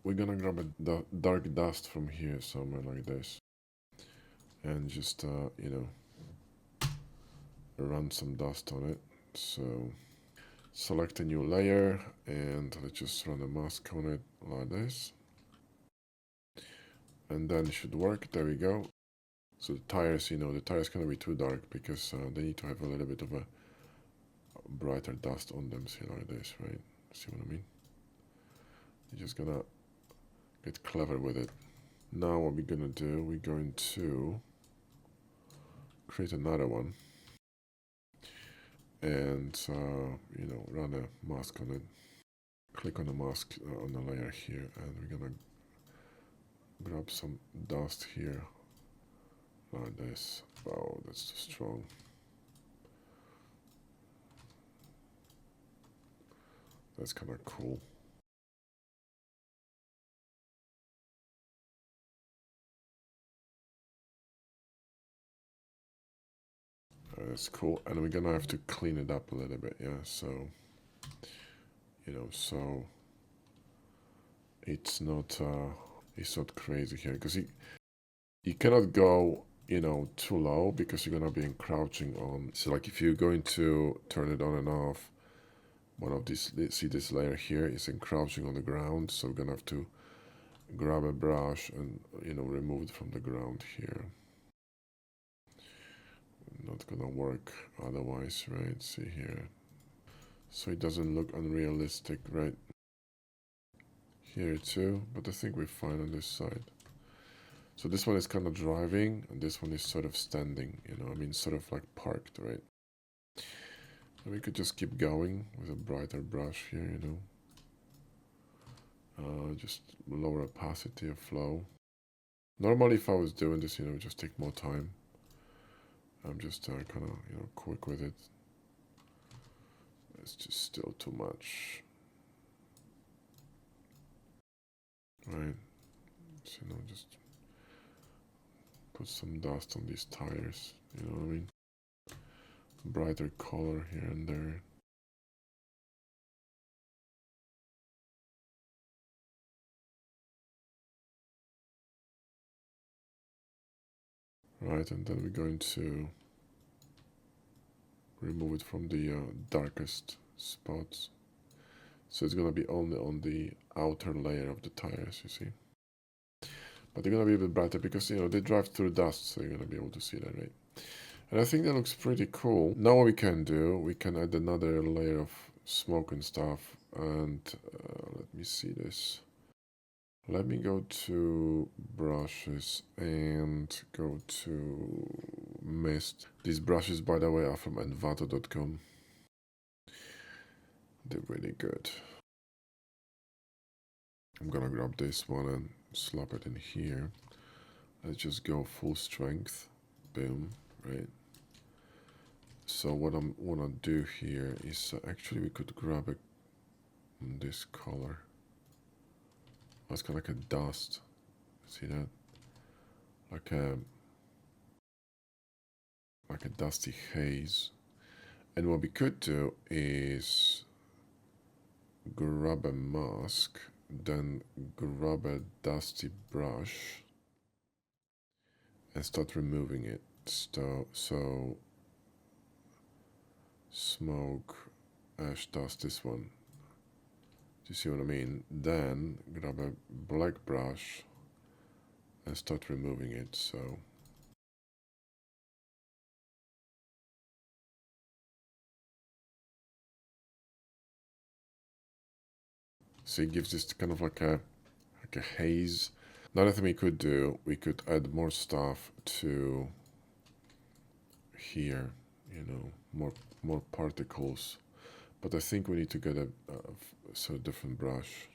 We're gonna grab a dark dust from here somewhere like this, and just you know, run some dust on it. So select a new layer, and let's just run a mask on it like this, and then it should work. There we go. So the tires, you know, the tires gonna be too dark because they need to have a little bit of a brighter dust on them. See like this, right? See what I mean? You're just gonna get clever with it. Now what we're gonna do, we're going to create another one, and you know, run a mask on it. Click on the mask on the layer here, and we're gonna grab some dust here like this. Oh, that's too strong. That's kind of cool. That's cool, and we're gonna have to clean it up a little bit, yeah. So, you know, so it's not crazy here because you cannot go, you know, too low because you're gonna be encroaching on. So like if you're going to turn it on and off, one of these, see this layer here is encroaching on the ground, so we're gonna have to grab a brush and, you know, remove it from the ground here. Not gonna work otherwise, right? See here. So it doesn't look unrealistic, right? Here too, but I think we're fine on this side. So this one is kind of driving, and this one is sort of standing, you know, I mean, sort of like parked, right? And we could just keep going with a brighter brush here, you know. Just lower opacity of flow. Normally, if I was doing this, you know, just take more time. I'm just kind of, you know, quick with it. It's just still too much. Right? So, you know, just put some dust on these tires, you know what I mean? Brighter color here and there. Right, and then we're going to remove it from the darkest spots. So it's gonna be only on the outer layer of the tires, you see. But they're gonna be a bit brighter because, you know, they drive through dust, so you're gonna be able to see that, right? And I think that looks pretty cool. Now what we can do, we can add another layer of smoke and stuff. And let me see this. Let me go to brushes and go to mist. These brushes, by the way, are from envato.com. They're really good. I'm gonna grab this one and slap it in here. Let's just go full strength. Boom, right? So what I'm wanna do here is actually we could grab this color. Oh, it's kind of like a dust. See that? Like a dusty haze. And what we could do is grab a mask, then grab a dusty brush and start removing it. So smoke, ash, dust, this one. Do you see what I mean? Then grab a black brush and start removing it. So it gives this kind of like a haze. Another thing we could do, we could add more stuff to here, you know, more particles. But I think we need to get a different brush.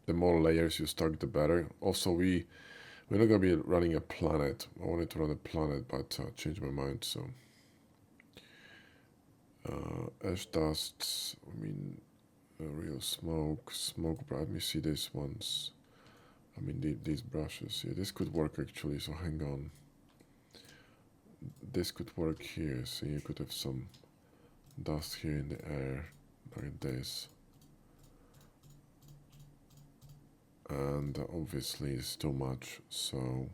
The more layers you stack, the better. Also, we're not gonna be running a planet. I wanted to run a planet, but changed my mind. So ash dust. I mean, real smoke. Let me see these ones. I mean, these brushes. Yeah, this could work actually. So hang on. This could work here. So you could have some dust here in the air, like this. And obviously it's too much, so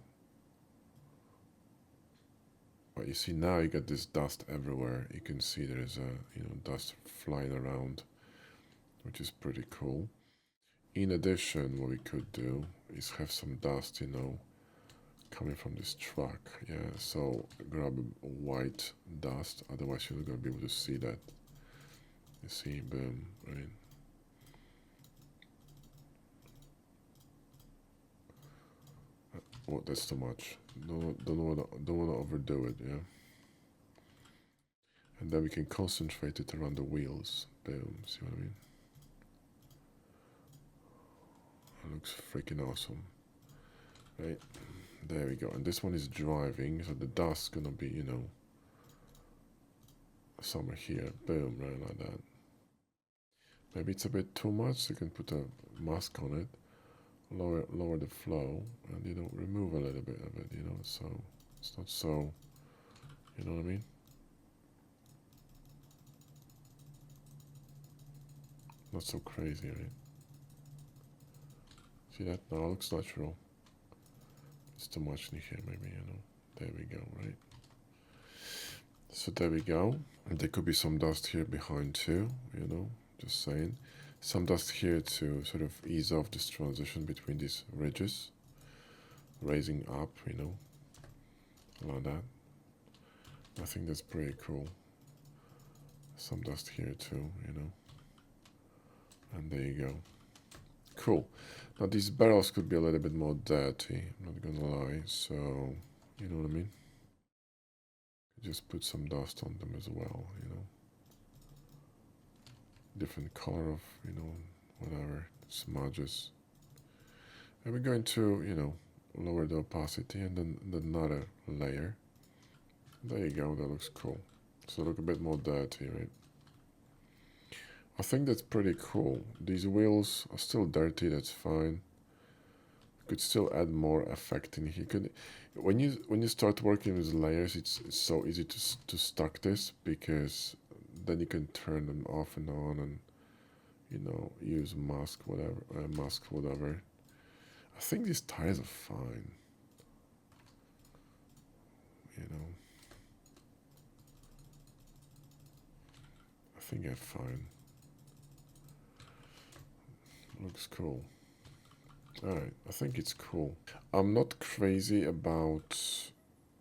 but you see now you get this dust everywhere. You can see there is dust flying around, which is pretty cool. In addition, what we could do is have some dust, coming from this truck. Yeah, so grab a white dust, otherwise you're not gonna be able to see that. You see, boom, right? Oh, that's too much. Don't wanna overdo it, yeah. And then we can concentrate it around the wheels. Boom, see what I mean? It looks freaking awesome. Right, there we go. And this one is driving, so the dust's gonna be, somewhere here. Boom, right like that. Maybe it's a bit too much, so you can put a mask on it, lower the flow, and remove a little bit of it, so it's not so, you know what I mean? Not so crazy, right? See that? Now it looks natural. It's too much in here, maybe, There we go, right? So there we go. And there could be some dust here behind too, just saying. Some dust here to sort of ease off this transition between these ridges, raising up, like that. I think that's pretty cool. Some dust here too, and there you go. Cool. Now these barrels could be a little bit more dirty, I'm not gonna lie, so you know what I mean? Just put some dust on them as well, different color of, whatever, smudges. And we're going to, lower the opacity and then another layer. There you go, that looks cool. So look a bit more dirty, right? I think that's pretty cool. These wheels are still dirty, that's fine. You could still add more effect in here. When you start working with layers, it's so easy to stack this, because then you can turn them off and on and use mask whatever. I think these tires are fine. I think they're fine. Looks cool. Alright, I think it's cool. I'm not crazy about...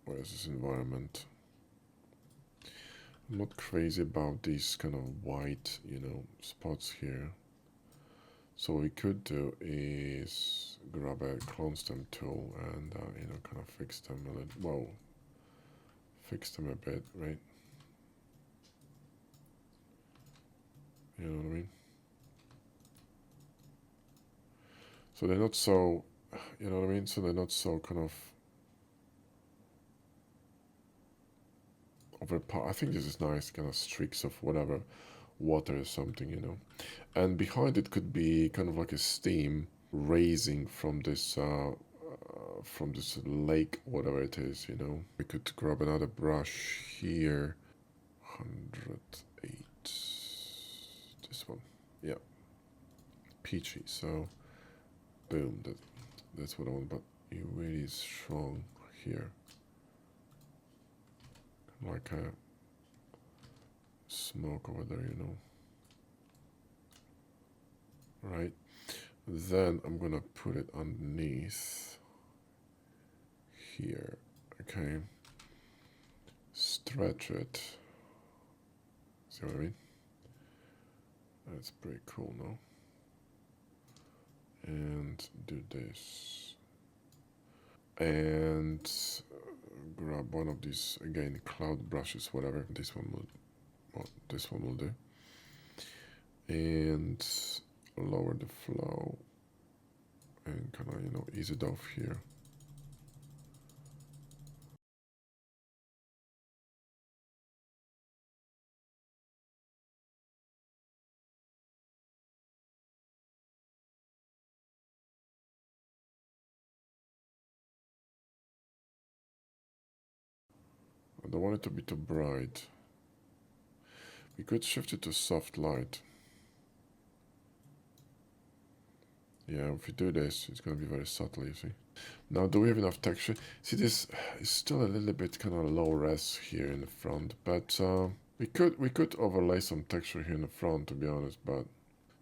Where is this environment? I'm not crazy about these kind of white, spots here. So what we could do is grab a clone stem tool and, kind of fix them a little... Whoa. Fix them a bit, right? You know what I mean? So they're not so... You know what I mean? So they're not so kind of overpower. I think this is nice, kind of streaks of whatever, water or something, you know. And behind it could be kind of like a steam raising from this lake, whatever it is, you know. We could grab another brush here. 108. This one. Yeah. Peachy. So, boom. That's what I want. But it really is strong here. Like a smoke over there, you know. Right. Then I'm gonna put it underneath here. Okay. Stretch it. See what I mean? That's pretty cool, no? And do this. And grab one of these, again, cloud brushes, whatever. This one will do. And lower the flow. And kind of, you know, ease it off here. I don't want it to be too bright. We could shift it to soft light. Yeah, if we do this, it's going to be very subtle, you see. Now, do we have enough texture? See, this is still a little bit kind of low res here in the front, but we could overlay some texture here in the front, to be honest, but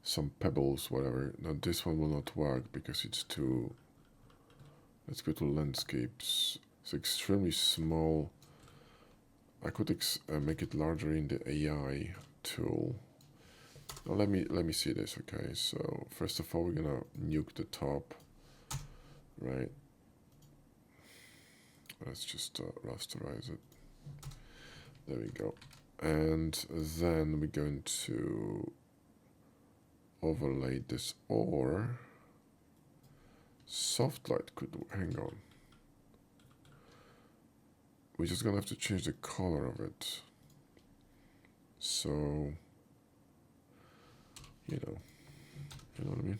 some pebbles, whatever. Now, this one will not work because it's too... Let's go to landscapes. It's extremely small. I could make it larger in the AI tool. Now let me see this. Okay, so first of all, we're gonna nuke the top, right? Let's just rasterize it. There we go. And then we're going to overlay this, or soft light could hang on. We're just gonna have to change the color of it. So, you know what I mean?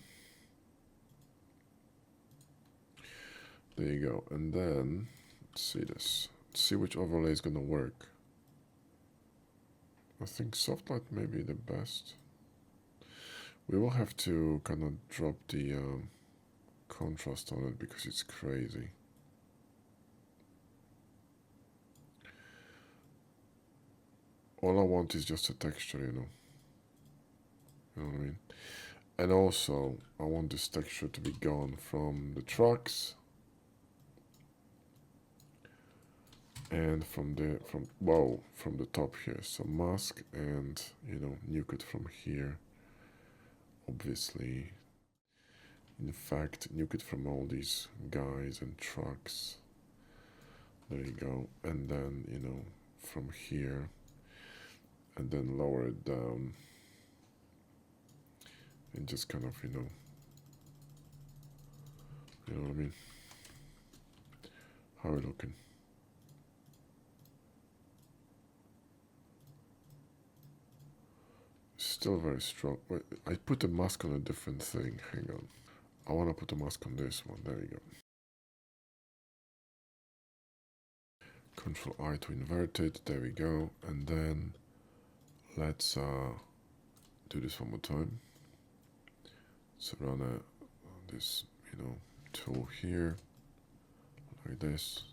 There you go. And then, let's see this. Let's see which overlay is gonna work. I think soft light may be the best. We will have to kind of drop the contrast on it because it's crazy. All I want is just a texture, you know. You know what I mean? And also, I want this texture to be gone from the trucks and from the top here. So mask and, you know, nuke it from here. Obviously, in fact, nuke it from all these guys and trucks. There you go. And then, you know, from here, and then lower it down. And just kind of, you know what I mean? How are we looking? Still very strong. Wait, I put the mask on a different thing. Hang on. I want to put the mask on this one. There you go. Control I to invert it. There we go. And then let's do this one more time. So run this, you know, tool here, like this,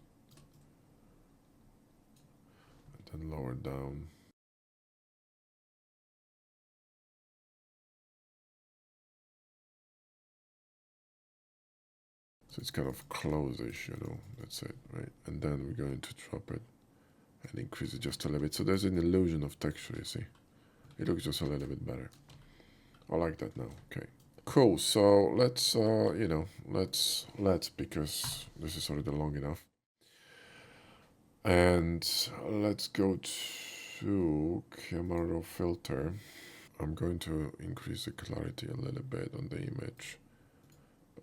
and then lower down. So it's kind of close-ish, you know, that's it, right? And then we're going to drop it and increase it just a little bit. So there's an illusion of texture, you see. It looks just a little bit better. I like that now, okay. Cool, so let's, you know, let's, because this is already long enough. And let's go to camera raw filter. I'm going to increase the clarity a little bit on the image.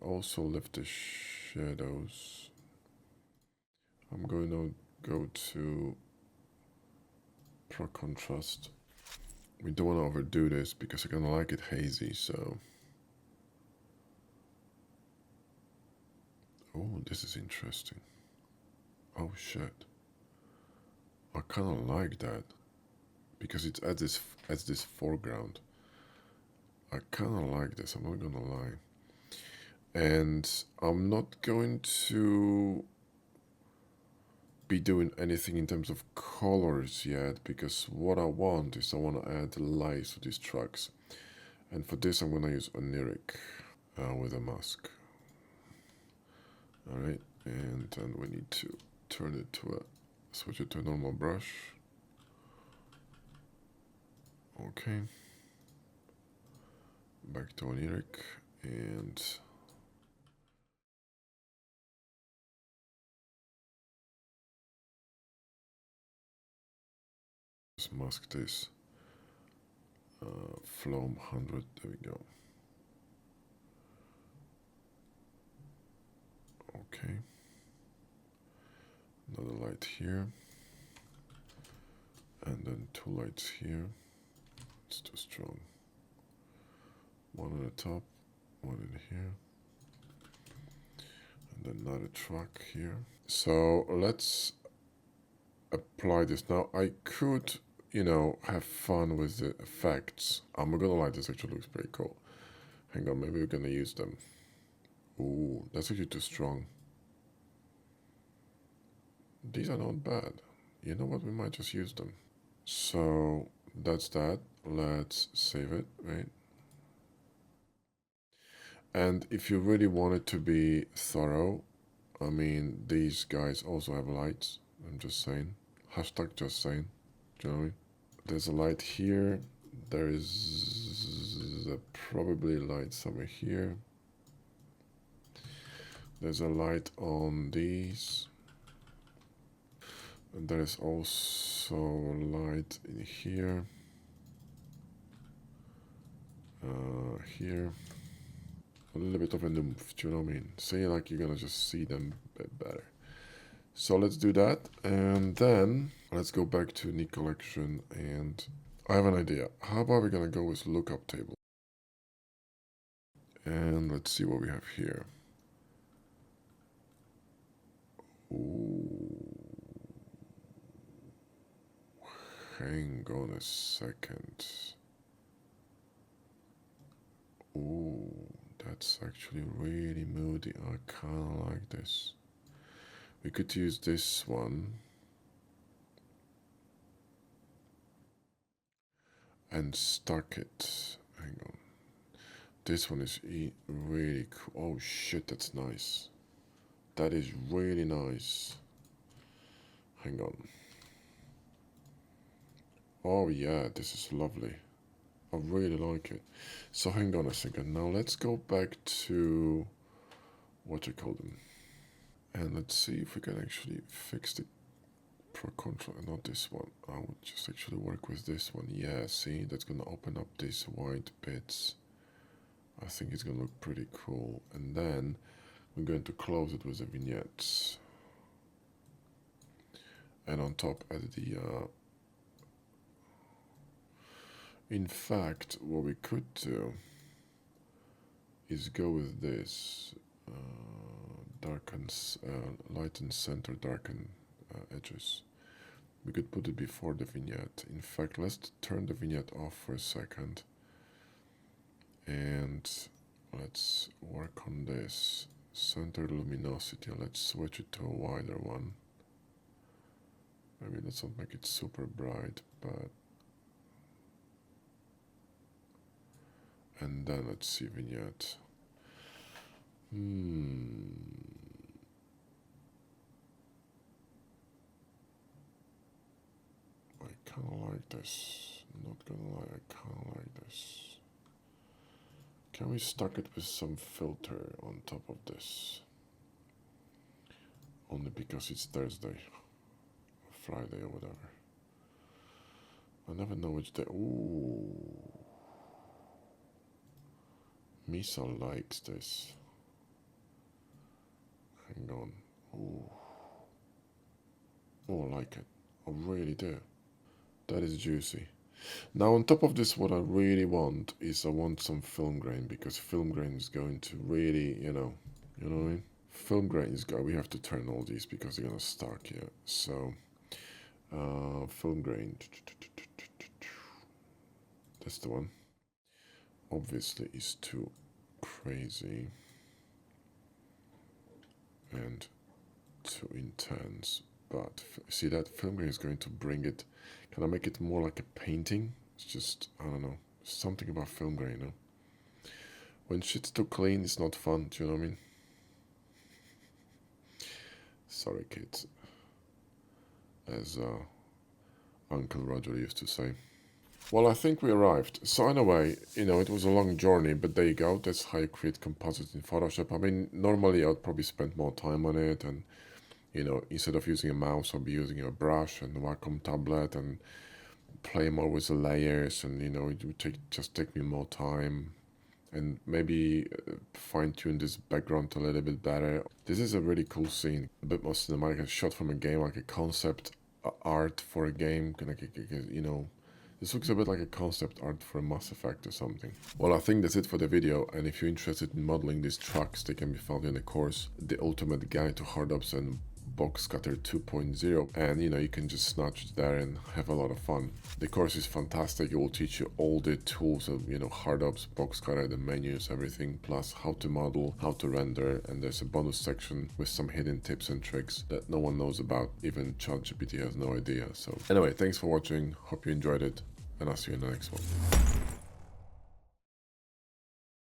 Also lift the shadows. I'm going to go to Pro contrast. We don't want to overdo this because I kind of like it hazy, so. Oh, this is interesting. Oh shit. I kind of like that because it adds this foreground. I kind of like this, I'm not gonna lie. And I'm not going to be doing anything in terms of colors yet because what I want is I want to add lights to these tracks. And for this, I'm going to use oniric with a mask. Alright, and then we need to turn it to a, switch it to a normal brush. Okay. Back to oniric and just mask this. Floam 100, there we go. Okay. Another light here. And then two lights here. It's too strong. One on the top, one in here. And then another track here. So let's apply this. Now I could, you know, have fun with the effects. I'm not gonna lie, this actually looks pretty cool. Hang on, maybe we're gonna use them. Ooh, that's actually too strong. These are not bad. You know what, we might just use them. So that's that. Let's save it, right? And if you really want it to be thorough, I mean, these guys also have lights. I'm just saying. Hashtag just saying. Do you know what I mean? There's a light here. There is probably a light somewhere here. There's a light on these. And there's also a light in here. Here. A little bit of a nymph, do you know what I mean? Say like you're gonna just see them a bit better. So let's do that, and then let's go back to Neat Collection, and I have an idea. How about we're gonna go with lookup table? And let's see what we have here. Ooh. Hang on a second. Ooh, that's actually really moody. I kinda like this. We could use this one and stack it. Hang on. This one is really cool. Oh shit, that's nice. That is really nice. Hang on. Oh yeah, this is lovely. I really like it. So hang on a second. Now let's go back to what you call them. And let's see if we can actually fix the Pro Control, not this one. I would just actually work with this one. Yeah, see, that's gonna open up these white bits. I think it's gonna look pretty cool. And then we're going to close it with the vignettes. And on top add the in fact, what we could do is go with this darkens, lighten center, darken edges. We could put it before the vignette. In fact, let's turn the vignette off for a second and let's work on this center luminosity. Let's switch it to a wider one. Maybe let's not make it super bright, but and then let's see vignette. I kinda like this. Not gonna lie, I kinda like this. Can we stack it with some filter on top of this? Only because it's Thursday, or Friday, or whatever. I never know which day. Ooh. Misa likes this. Hang on. Ooh. Oh, I like it. I really do. That is juicy. Now on top of this, what I really want is I want some film grain, because film grain is going to really, you know what I mean? Film grain is going, we have to turn all these because they're gonna stack here. So, film grain, that's the one. Obviously is too crazy and too intense, but see, that film grain is going to bring it, can I make it more like a painting? It's just, I don't know, something about film grain, you know? When shit's too clean, it's not fun, do you know what I mean? Sorry, kids, as Uncle Roger used to say. Well, I think we arrived. So in a way, it was a long journey, but there you go. That's how you create composites in Photoshop. I mean, normally I'd probably spend more time on it, and instead of using a mouse, I'll be using a brush and Wacom tablet and play more with the layers, and it would just take me more time, and maybe fine tune this background a little bit better. This is a really cool scene, a bit more cinematic, a shot from a game, like a concept art for a game, this looks a bit like a concept art for a Mass Effect or something. Well, I think that's it for the video, and if you're interested in modeling these trucks, they can be found in the course, The Ultimate Guide to Hardops and Box Cutter 2.0, and you can just snatch it there and have a lot of fun. The course is fantastic. It will teach you all the tools of Hardops, Box Cutter, the menus, everything, plus how to model, how to render, and there's a bonus section with some hidden tips and tricks that no one knows about. Even ChatGPT has no idea. So anyway, thanks for watching, hope you enjoyed it, and I'll see you in the next one.